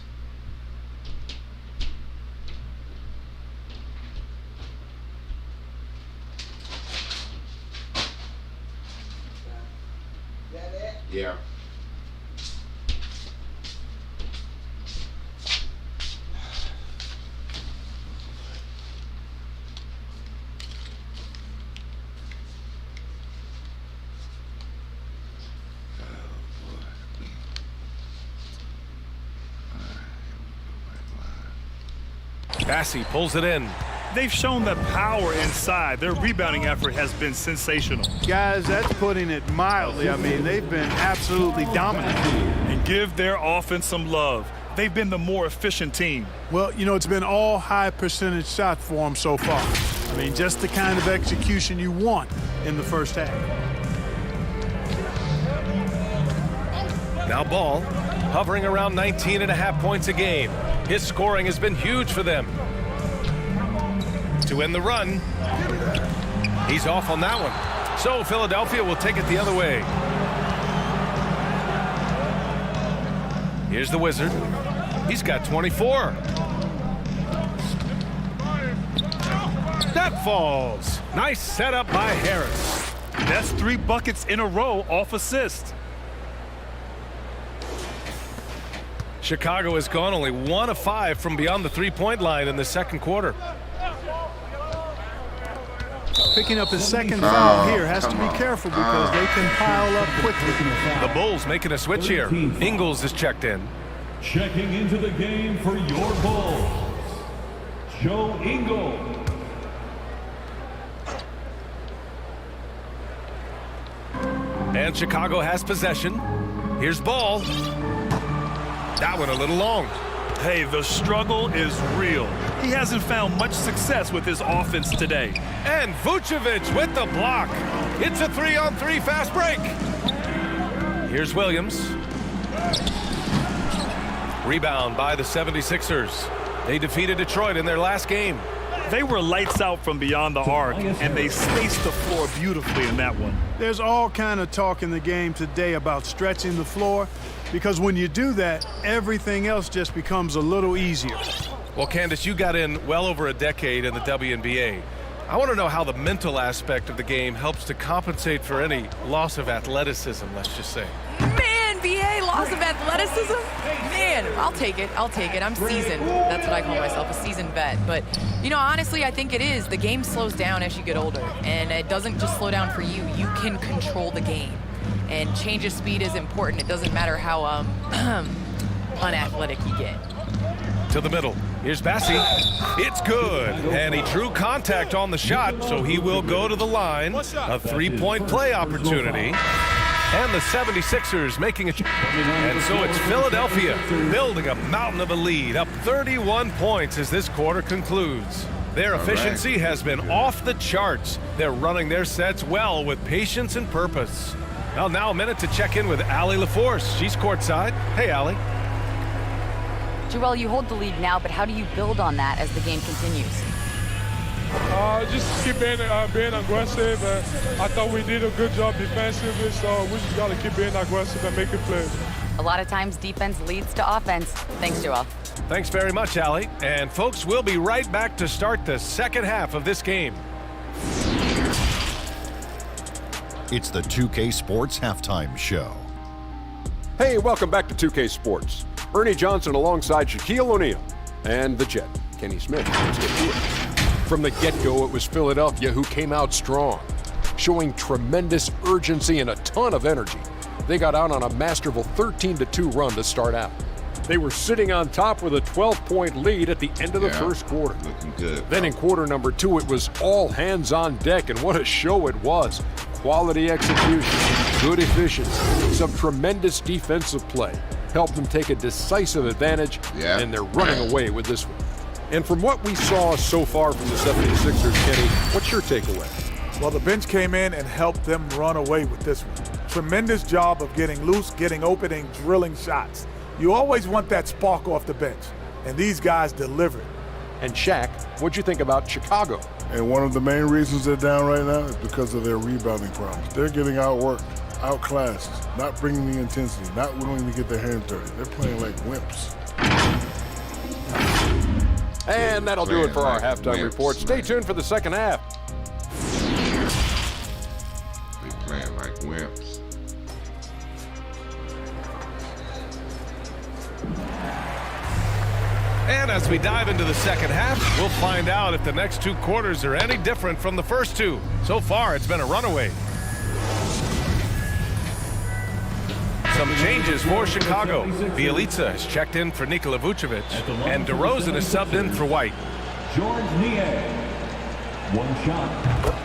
Yeah. Bassey pulls it in. They've shown the power inside. Their rebounding effort has been sensational. Guys, that's putting it mildly. I mean, they've been absolutely dominant. And give their offense some love. They've been the more efficient team. Well, you know, it's been all high percentage shots for them so far. I mean, just the kind of execution you want in the first half. Now Ball, hovering around 19.5 points a game. His scoring has been huge for them. To end the run, he's off on that one. So Philadelphia will take it the other way. Here's the Wizard. He's got 24. That falls. Nice setup by Harris. That's 3 buckets in a row off assist. Chicago has gone only 1 of 5 from beyond the 3-point line in the second quarter. Picking up his second foul here. Has to be careful because they can pile up quickly. The Bulls making a switch here. Ingles is checked in. Checking into the game for your Bulls, Joe Ingles. And Chicago has possession. Here's Ball. That one a little long. Hey, the struggle is real. He hasn't found much success with his offense today. And Vucevic with the block. It's a 3-on-3 fast break. Here's Williams. Rebound by the 76ers. They defeated Detroit in their last game. They were lights out from beyond the arc, and they spaced the floor beautifully in that one. There's all kind of talk in the game today about stretching the floor, because when you do that, everything else just becomes a little easier. Well, Candace, you got in well over a decade in the WNBA. I want to know how the mental aspect of the game helps to compensate for any loss of athleticism, let's just say. Man, BA, loss of athleticism? Man, I'll take it. I'll take it. I'm seasoned. That's what I call myself, a seasoned vet. But, you know, honestly, I think it is. The game slows down as you get older. And it doesn't just slow down for you. You can control the game. And change of speed is important. It doesn't matter how unathletic you get. To the middle. Here's Bassey. It's good. And he drew contact on the shot, so he will go to the line. A 3-point play opportunity. And the 76ers making it. And so it's Philadelphia building a mountain of a lead, up 31 points as this quarter concludes. Their efficiency has been off the charts. They're running their sets well with patience and purpose. Well, now a minute to check in with Allie LaForce. She's courtside. Hey, Allie. Joel, you hold the lead now, but how do you build on that as the game continues? Just keep being aggressive. I thought we did a good job defensively, so we just got to keep being aggressive and making plays. A lot of times defense leads to offense. Thanks, Joel. Thanks very much, Allie. And folks, we'll be right back to start the second half of this game. It's the 2K Sports Halftime Show. Hey, welcome back to 2K Sports. Ernie Johnson alongside Shaquille O'Neal and the Jet, Kenny Smith. Let's get to it. From the get-go, it was Philadelphia who came out strong, showing tremendous urgency and a ton of energy. They got out on a masterful 13-2 run to start out. They were sitting on top with a 12-point lead at the end of the first quarter. Looking good. Then in quarter number 2, it was all hands on deck, and what a show it was. quality execution, good efficiency, some tremendous defensive play helped them take a decisive advantage, and they're running away with this one. And from what we saw so far from the 76ers, Kenny, what's your takeaway? Well, the bench came in and helped them run away with this one. Tremendous job of getting loose, getting open, and drilling shots. You always want that spark off the bench, and these guys delivered. And Shaq, what'd you think about Chicago? And one of the main reasons they're down right now is because of their rebounding problems. They're getting outworked, outclassed, not bringing the intensity, not willing to get their hands dirty. They're playing like wimps. And that'll do it for our halftime report. Stay tuned for the second half. They're playing like wimps. And as we dive into the second half, we'll find out if the next 2 quarters are any different from the first 2. So far, it's been a runaway. Some changes for Chicago. Bjelica has checked in for Nikola Vucevic, and DeRozan is subbed in for White. George Niang, 1 shot.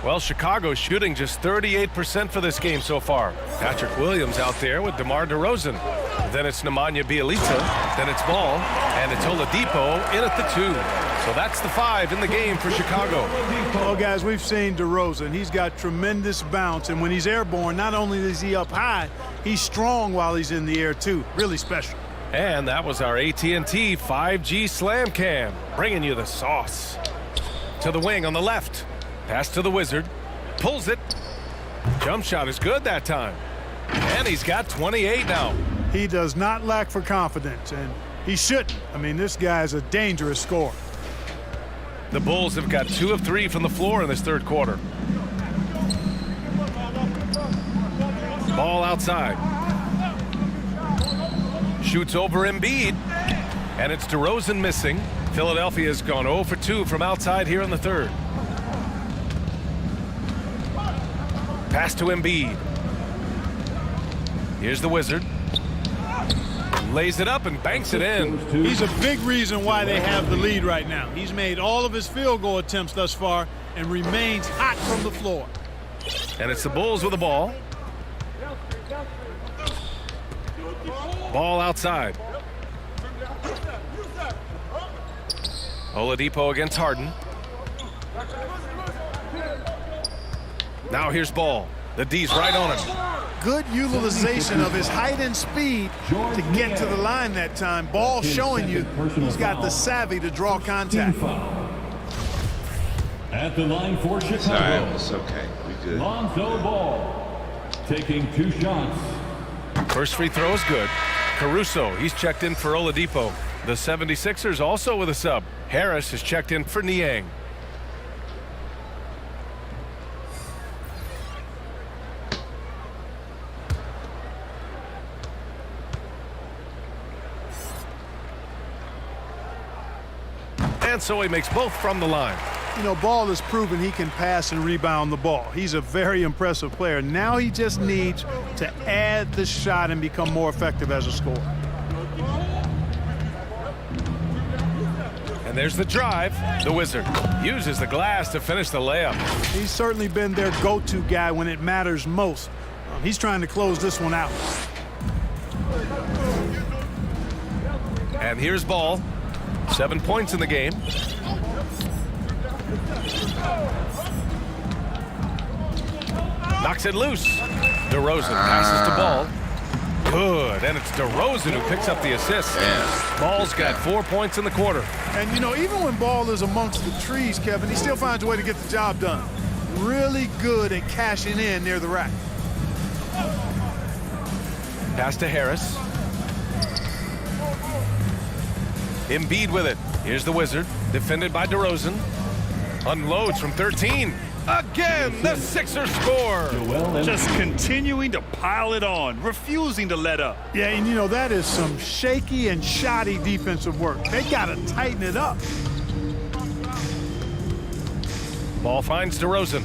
Well, Chicago's shooting just 38% for this game so far. Patrick Williams out there with DeMar DeRozan. Then it's Nemanja Bjelica, then it's Ball, and it's Oladipo in at the 2. So that's the 5 in the game for Chicago. Well, guys, we've seen DeRozan. He's got tremendous bounce, and when he's airborne, not only is he up high, he's strong while he's in the air, too. Really special. And that was our AT&T 5G Slam Cam, bringing you the sauce. To the wing on the left. Pass to the Wizard. Pulls it. Jump shot is good that time. And he's got 28 now. He does not lack for confidence, and he shouldn't. I mean, this guy's a dangerous scorer. The Bulls have got 2 of 3 from the floor in this third quarter. Ball outside. Shoots over Embiid. And it's DeRozan missing. Philadelphia's gone 0 for 2 from outside here in the third. Pass to Embiid. Here's the Wizard. Lays it up and banks it in. He's a big reason why they have the lead right now. He's made all of his field goal attempts thus far and remains hot from the floor. And it's the Bulls with the ball. Ball outside. Oladipo against Harden. Now here's Ball. The D's right on him. Good utilization of his height and speed to get to the line that time. Ball showing you he's got the savvy to draw contact. At the line for Chicago. It's okay. We good. Lonzo Ball taking 2 shots. First free throw is good. Caruso, he's checked in for Oladipo. The 76ers also with a sub. Harris has checked in for Niang. And so he makes both from the line. You know, Ball has proven he can pass and rebound the ball. He's a very impressive player. Now he just needs to add the shot and become more effective as a scorer. And there's the drive. The Wizard uses the glass to finish the layup. He's certainly been their go-to guy when it matters most. He's trying to close this one out. And here's Ball. 7 points in the game. Knocks it loose. DeRozan passes to Ball. Good, and it's DeRozan who picks up the assist. Ball's got 4 points in the quarter. And, you know, even when Ball is amongst the trees, Kevin, he still finds a way to get the job done. Really good at cashing in near the rack. Pass to Harris. Embiid with it. Here's the Wizard, defended by DeRozan. Unloads from 13. Again, the Sixers score. Just continuing to pile it on, refusing to let up. Yeah, and you know, that is some shaky and shoddy defensive work. They got to tighten it up. Ball finds DeRozan.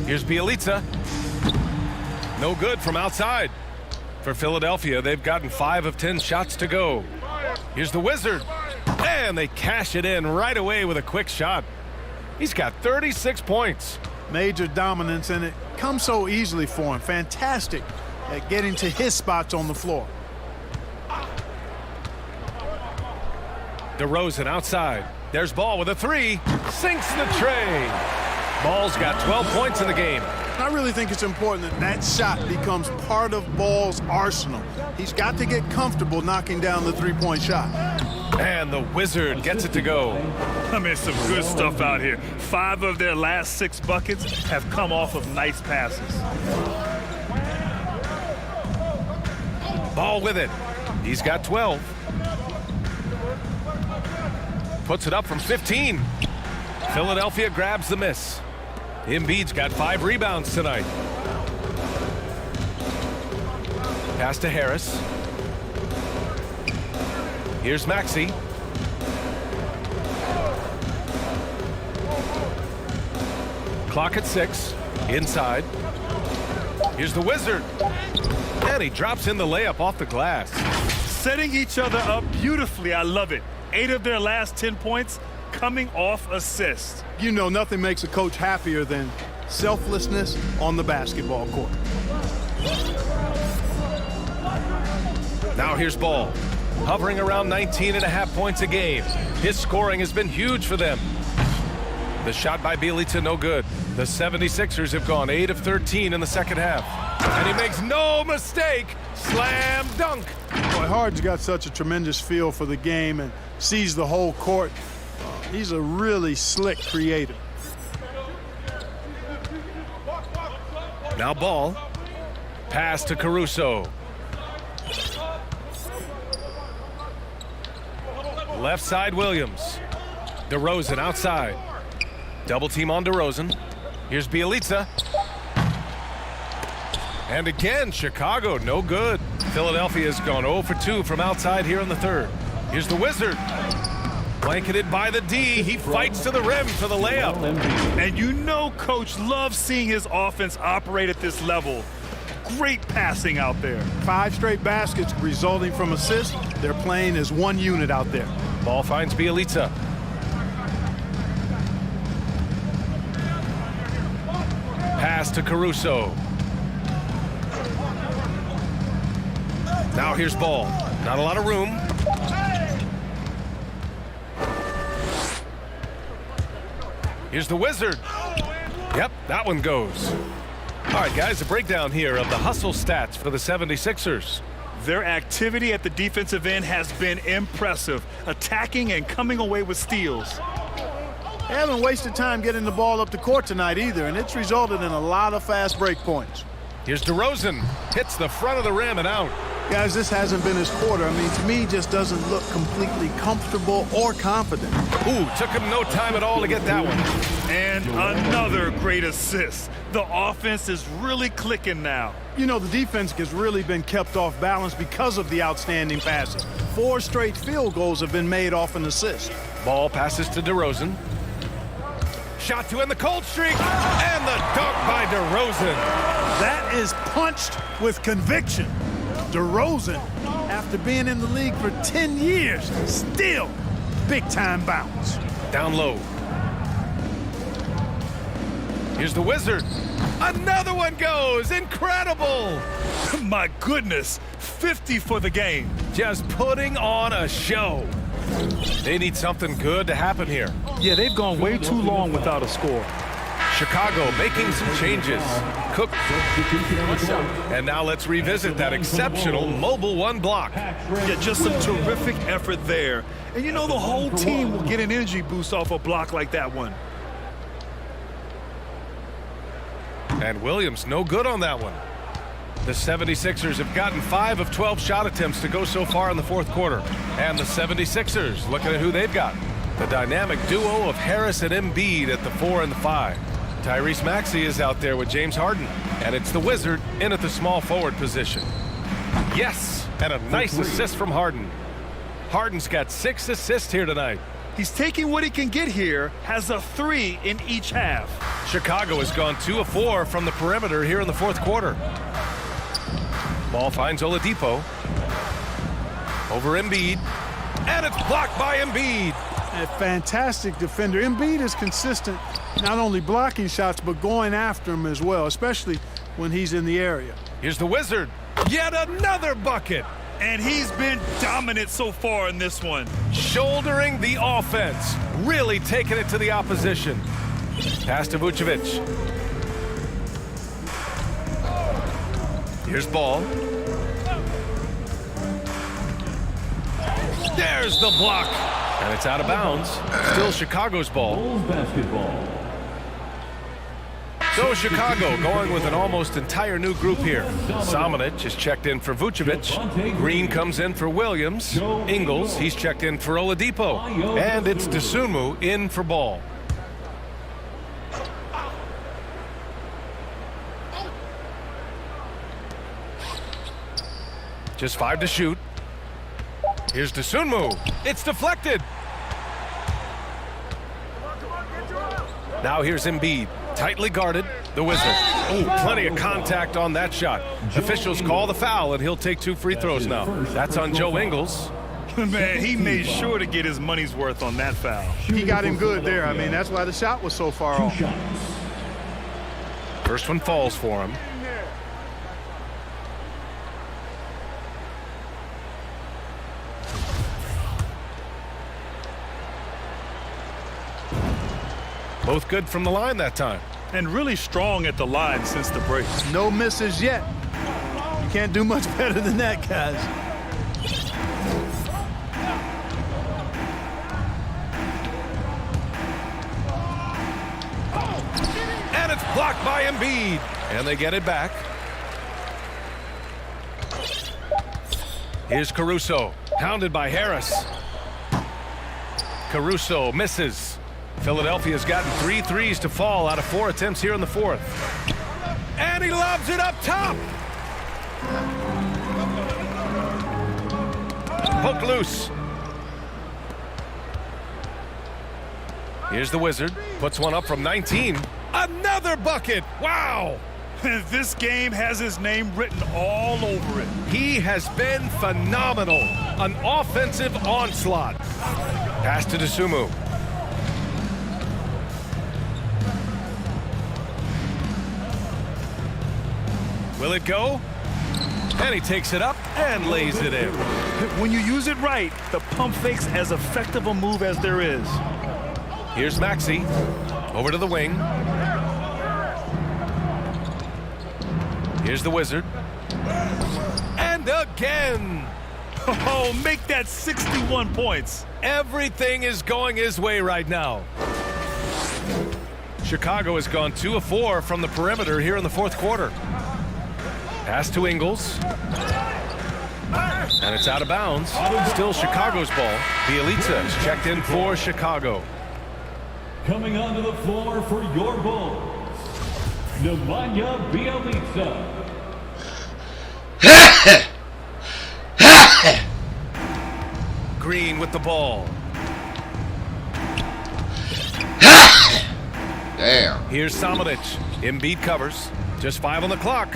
Here's Bjelica. No good from outside. For Philadelphia, they've gotten 5 of 10 shots to go. Here's the Wizard. And they cash it in right away with a quick shot. He's got 36 points. Major dominance, and it comes so easily for him. Fantastic at getting to his spots on the floor. DeRozan outside. There's Ball with a three. Sinks the tray. Ball's got 12 points in the game. I really think it's important that that shot becomes part of Ball's arsenal. He's got to get comfortable knocking down the three-point shot. And the Wizard gets it to go. I mean, some good stuff out here. 5 of their last 6 buckets have come off of nice passes. Ball with it. He's got 12. Puts it up from 15. Philadelphia grabs the miss. Embiid's got 5 rebounds tonight. Pass to Harris. Here's Maxey. Clock at 6. Inside. Here's the Wizard. And he drops in the layup off the glass. Setting each other up beautifully. I love it. 8 of their last 10 points coming off assists. You know, nothing makes a coach happier than selflessness on the basketball court. Now here's Ball. Hovering around 19.5 points a game. His scoring has been huge for them. The shot by Bjelica, no good. The 76ers have gone 8 of 13 in the second half. And he makes no mistake. Slam dunk. Boy, Harden's got such a tremendous feel for the game and sees the whole court. He's a really slick creator. Now Ball. Pass to Caruso. Left side, Williams. DeRozan outside. Double team on DeRozan. Here's Bjelica. And again, Chicago, no good. Philadelphia's gone 0 for 2 from outside here in the third. Here's the Wizard. Blanketed by the D. He fights to the rim for the layup. And you know Coach loves seeing his offense operate at this level. Great passing out there. 5 straight baskets resulting from assists. They're playing as one unit out there. Ball finds Bjelica. Pass to Caruso. Now here's Ball. Not a lot of room. Here's the Wizard. Yep, that one goes. All right, guys, a breakdown here of the hustle stats for the 76ers. Their activity at the defensive end has been impressive, attacking and coming away with steals. They haven't wasted time getting the ball up the court tonight either, and it's resulted in a lot of fast break points. Here's DeRozan. Hits the front of the rim and out. Guys, this hasn't been his quarter. I mean, to me, just doesn't look completely comfortable or confident. Ooh, took him no time at all to get that one. And another great assist. The offense is really clicking now. You know, the defense has really been kept off balance because of the outstanding passes. 4 straight field goals have been made off an assist. Ball passes to DeRozan. Shot to end the cold streak. And the dunk by DeRozan. That is punched with conviction. DeRozan, after being in the league for 10 years, still big-time bounce. Down low. Here's the Wizard. Another one goes. Incredible. My goodness. 50 for the game. Just putting on a show. They need something good to happen here. Yeah, they've gone way too long without a score. Chicago making some changes. Cook. And now let's revisit that exceptional mobile 1 block. Yeah, just some terrific effort there. And you know the whole team will get an energy boost off a block like that one. And Williams no good on that one. The 76ers have gotten 5 of 12 shot attempts to go so far in the fourth quarter. And the 76ers, looking at who they've got. The dynamic duo of Harris and Embiid at the 4 and the 5. Tyrese Maxey is out there with James Harden. And it's the Wizard in at the small forward position. Yes, and a nice assist from Harden. Harden's got 6 assists here tonight. He's taking what he can get here, has a 3 in each half. Chicago has gone 2 of 4 from the perimeter here in the fourth quarter. Ball finds Oladipo. Over Embiid. And it's blocked by Embiid. A fantastic defender. Embiid is consistent, not only blocking shots, but going after them as well, especially when he's in the area. Here's the Wizard. Yet another bucket. And he's been dominant so far in this one. Shouldering the offense. Really taking it to the opposition. Pass to Vucevic. Here's Ball. There's the block. And it's out of bounds. Still Chicago's ball. Bulls basketball. So Chicago going with an almost entire new group here. Samanic is checked in for Vucevic. Green comes in for Williams. Ingles, he's checked in for Oladipo. And it's Dosunmu in for Ball. Just 5 to shoot. Here's Dosunmu. It's deflected. Now here's Embiid. Tightly guarded, the Wizard. Oh, plenty of contact on that shot. Officials call the foul, and he'll take 2 free throws now. That's on Joe Ingles. Man, he made sure to get his money's worth on that foul. He got him good there. I mean, that's why the shot was so far off. First one falls for him. Both good from the line that time. And really strong at the line since the break. No misses yet. You can't do much better than that, guys. And it's blocked by Embiid. And they get it back. Here's Caruso. Hounded by Harris. Caruso misses. Philadelphia's gotten 3 threes to fall out of 4 attempts here in the fourth. And he lobs it up top. Poke loose. Here's the Wizard. Puts one up from 19. Another bucket. Wow. This game has his name written all over it. He has been phenomenal. An offensive onslaught. Pass to Dosunmu. Will it go? And he takes it up and lays it in. When you use it right, the pump fake's as effective a move as there is. Here's Maxey. Over to the wing. Here's the Wizard. And again. Oh, make that 61 points. Everything is going his way right now. Chicago has gone 2 of 4 from the perimeter here in the fourth quarter. Pass to Ingles. And it's out of bounds. Still Chicago's ball. Bielitsa is checked in for Chicago. Coming onto the floor for your Bulls, Nemanja Bielitsa. Green with the ball. Damn. Here's Samanic. Embiid covers. Just 5 on the clock.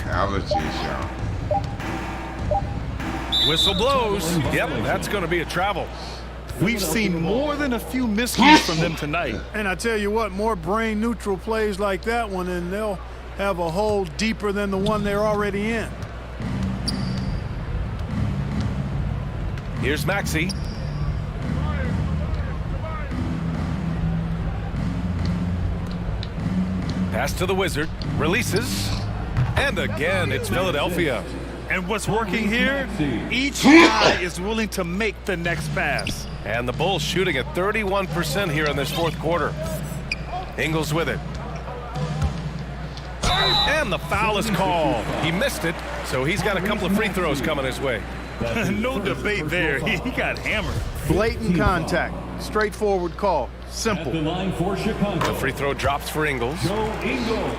Whistle blows. Yep, that's going to be a travel. We've seen more than a few miscues from them tonight. And I tell you what, more brain neutral plays like that one, and they'll have a hole deeper than the one they're already in. Here's Maxey. Pass to the Wizard. Releases. And again, it's Philadelphia. And what's working here? Each guy is willing to make the next pass. And the Bulls shooting at 31% here in this fourth quarter. Ingles with it. And the foul is called. He missed it, so he's got a couple of free throws coming his way. No debate there. He got hammered. Blatant contact. Straightforward call. Simple. At the line for Chicago. The free throw drops for Ingles. Joe Ingles.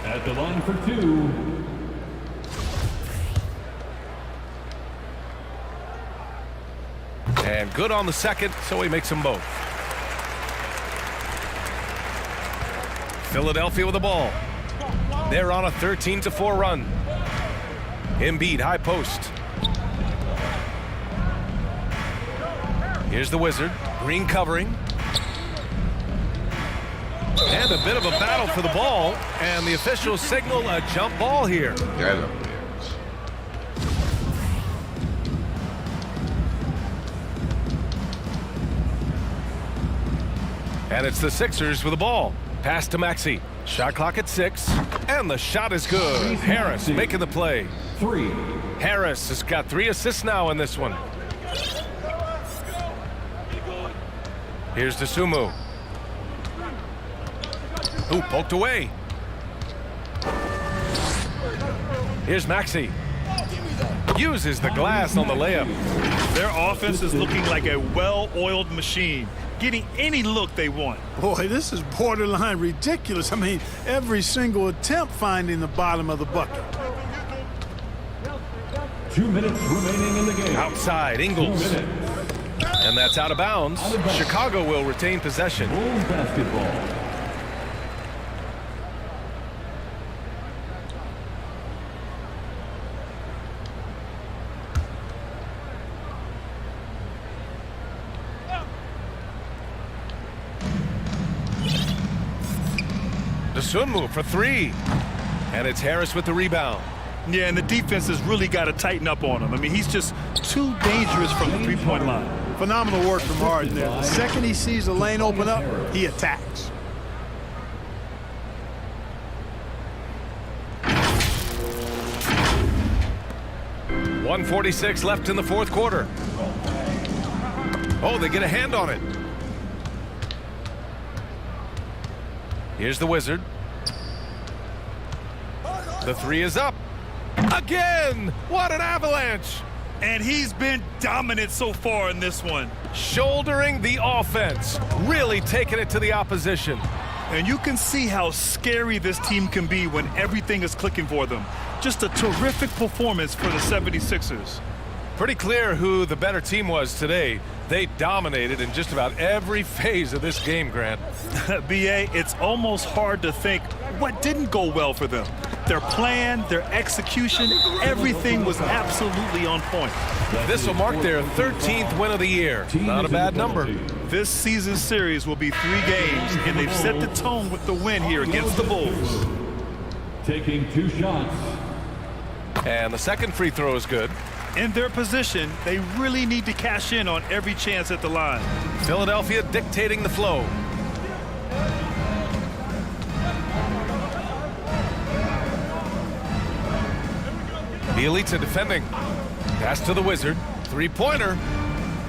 At the line for 2. And good on the second, so he makes them both. Philadelphia with the ball. They're on a 13-4 run. Embiid, high post. Here's the Wizard. Green covering. And a bit of a battle for the ball. And the officials signal a jump ball here. And it's the Sixers with the ball. Pass to Maxey. Shot clock at 6. And the shot is good. Harris making the play. 3. Harris has got 3 assists now in this one. Here's Dosunmu. Ooh, poked away. Here's Maxey. Uses the glass on the layup. Their offense is looking like a well-oiled machine, getting any look they want. Boy, this is borderline ridiculous. I mean, every single attempt finding the bottom of the bucket. 2 minutes remaining in the game. Outside, Ingles. And that's out of bounds. Chicago will retain possession. Bulls basketball. Dosunmu for 3. And it's Harris with the rebound. Yeah, and the defense has really got to tighten up on him. I mean, he's just too dangerous from the three-point line. Phenomenal work from Harden there. The second he sees the lane open up, he attacks. .146 left in the fourth quarter. Oh, they get a hand on it. Here's the Wizard. The 3 is up. Again! What an avalanche! And he's been dominant so far in this one. Shouldering the offense. Really taking it to the opposition. And you can see how scary this team can be when everything is clicking for them. Just a terrific performance for the 76ers. Pretty clear who the better team was today. They dominated in just about every phase of this game, Grant. B.A., it's almost hard to think what didn't go well for them. Their plan, their execution, everything was absolutely on point. This will mark their 13th win of the year. Not a bad number. This season's series will be 3 games, and they've set the tone with the win here against the Bulls. Taking 2 shots. And the second free throw is good. In their position, they really need to cash in on every chance at the line. Philadelphia dictating the flow. Bielitsa defending. Pass to the Wizard. 3-pointer.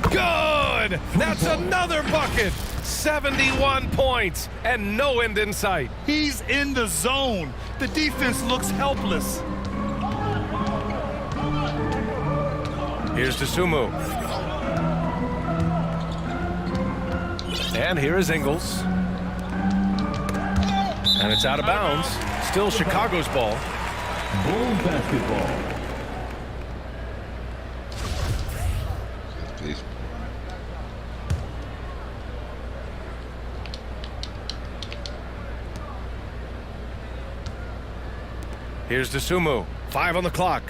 Good! That's another bucket. 71 points and no end in sight. He's in the zone. The defense looks helpless. Here's Dosunmu. And here is Ingles. And it's out of bounds. Still Chicago's ball. Bulls basketball. Here's Dosunmu. 5 on the clock.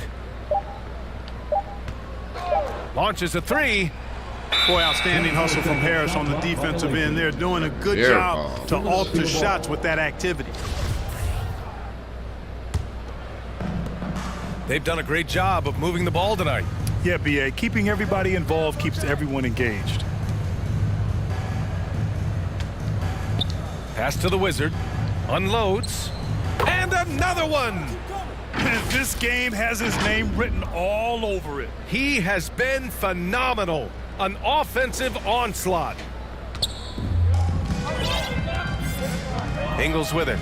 Launches a 3. Boy, outstanding hustle from Harris on the defensive end. They're doing a good job to alter shots with that activity. They've done a great job of moving the ball tonight. Yeah, B.A., keeping everybody involved keeps everyone engaged. Pass to the Wizard. Unloads. And another one! This game has his name written all over it. He has been phenomenal. An offensive onslaught. Ingles with it.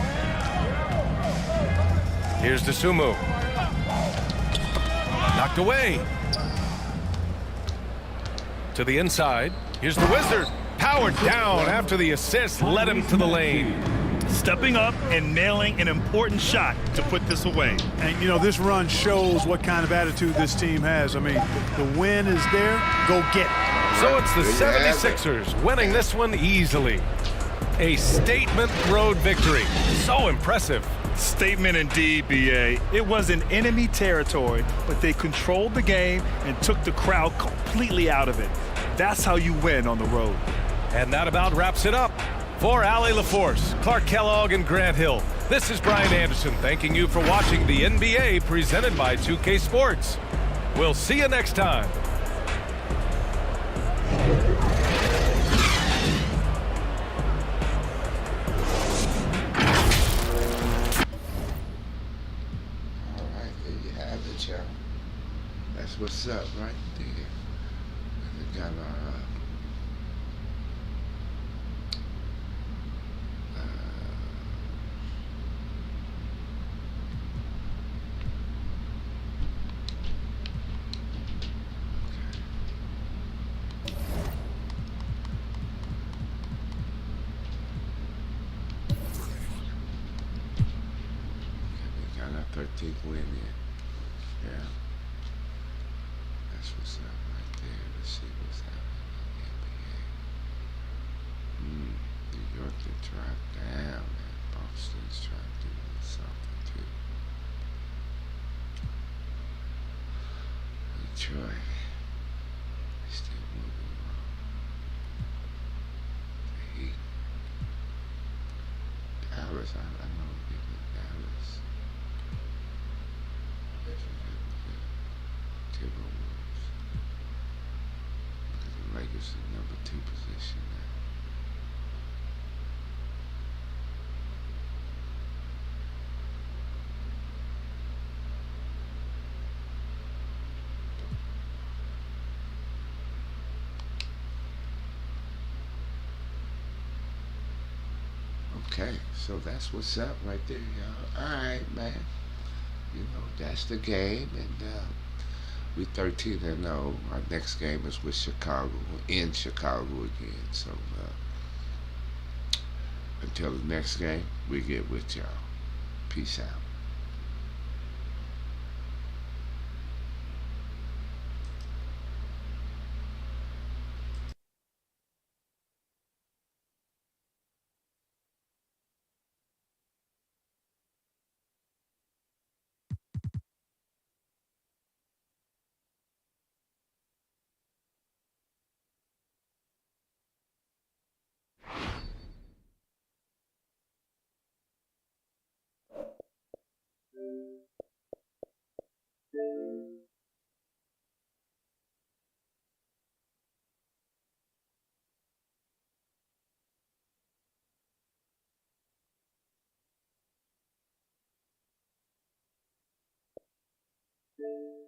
Here's Dosunmu. Knocked away. To the inside. Here's the Wizard. Powered down after the assist led him to the lane. Stepping up and nailing an important shot to put this away. And, you know, this run shows what kind of attitude this team has. I mean, the win is there. Go get it. So it's the 76ers winning this one easily. A statement road victory. So impressive. Statement indeed, B.A. It was in enemy territory, but they controlled the game and took the crowd completely out of it. That's how you win on the road. And that about wraps it up. For Allie LaForce, Clark Kellogg, and Grant Hill, this is Brian Anderson thanking you for watching the NBA presented by 2K Sports. We'll see you next time. All right, there you have it, y'all. That's what's up right there. We got our we got our 13th win in. Yeah. That's what's up right there. Let's see what's happening in the NBA. New York did drop down, and Boston's trying to do something too. Detroit, they still moving along. The Heat. Dallas, I know we're getting to Dallas. Timberwolves. Because the Lakers in number 2 position now. Okay, so that's what's up right there, y'all. All right, man. You know, that's the game, and we 13-0. Our next game is with Chicago, in Chicago again. So until the next game, we get with y'all. Peace out. Thank you.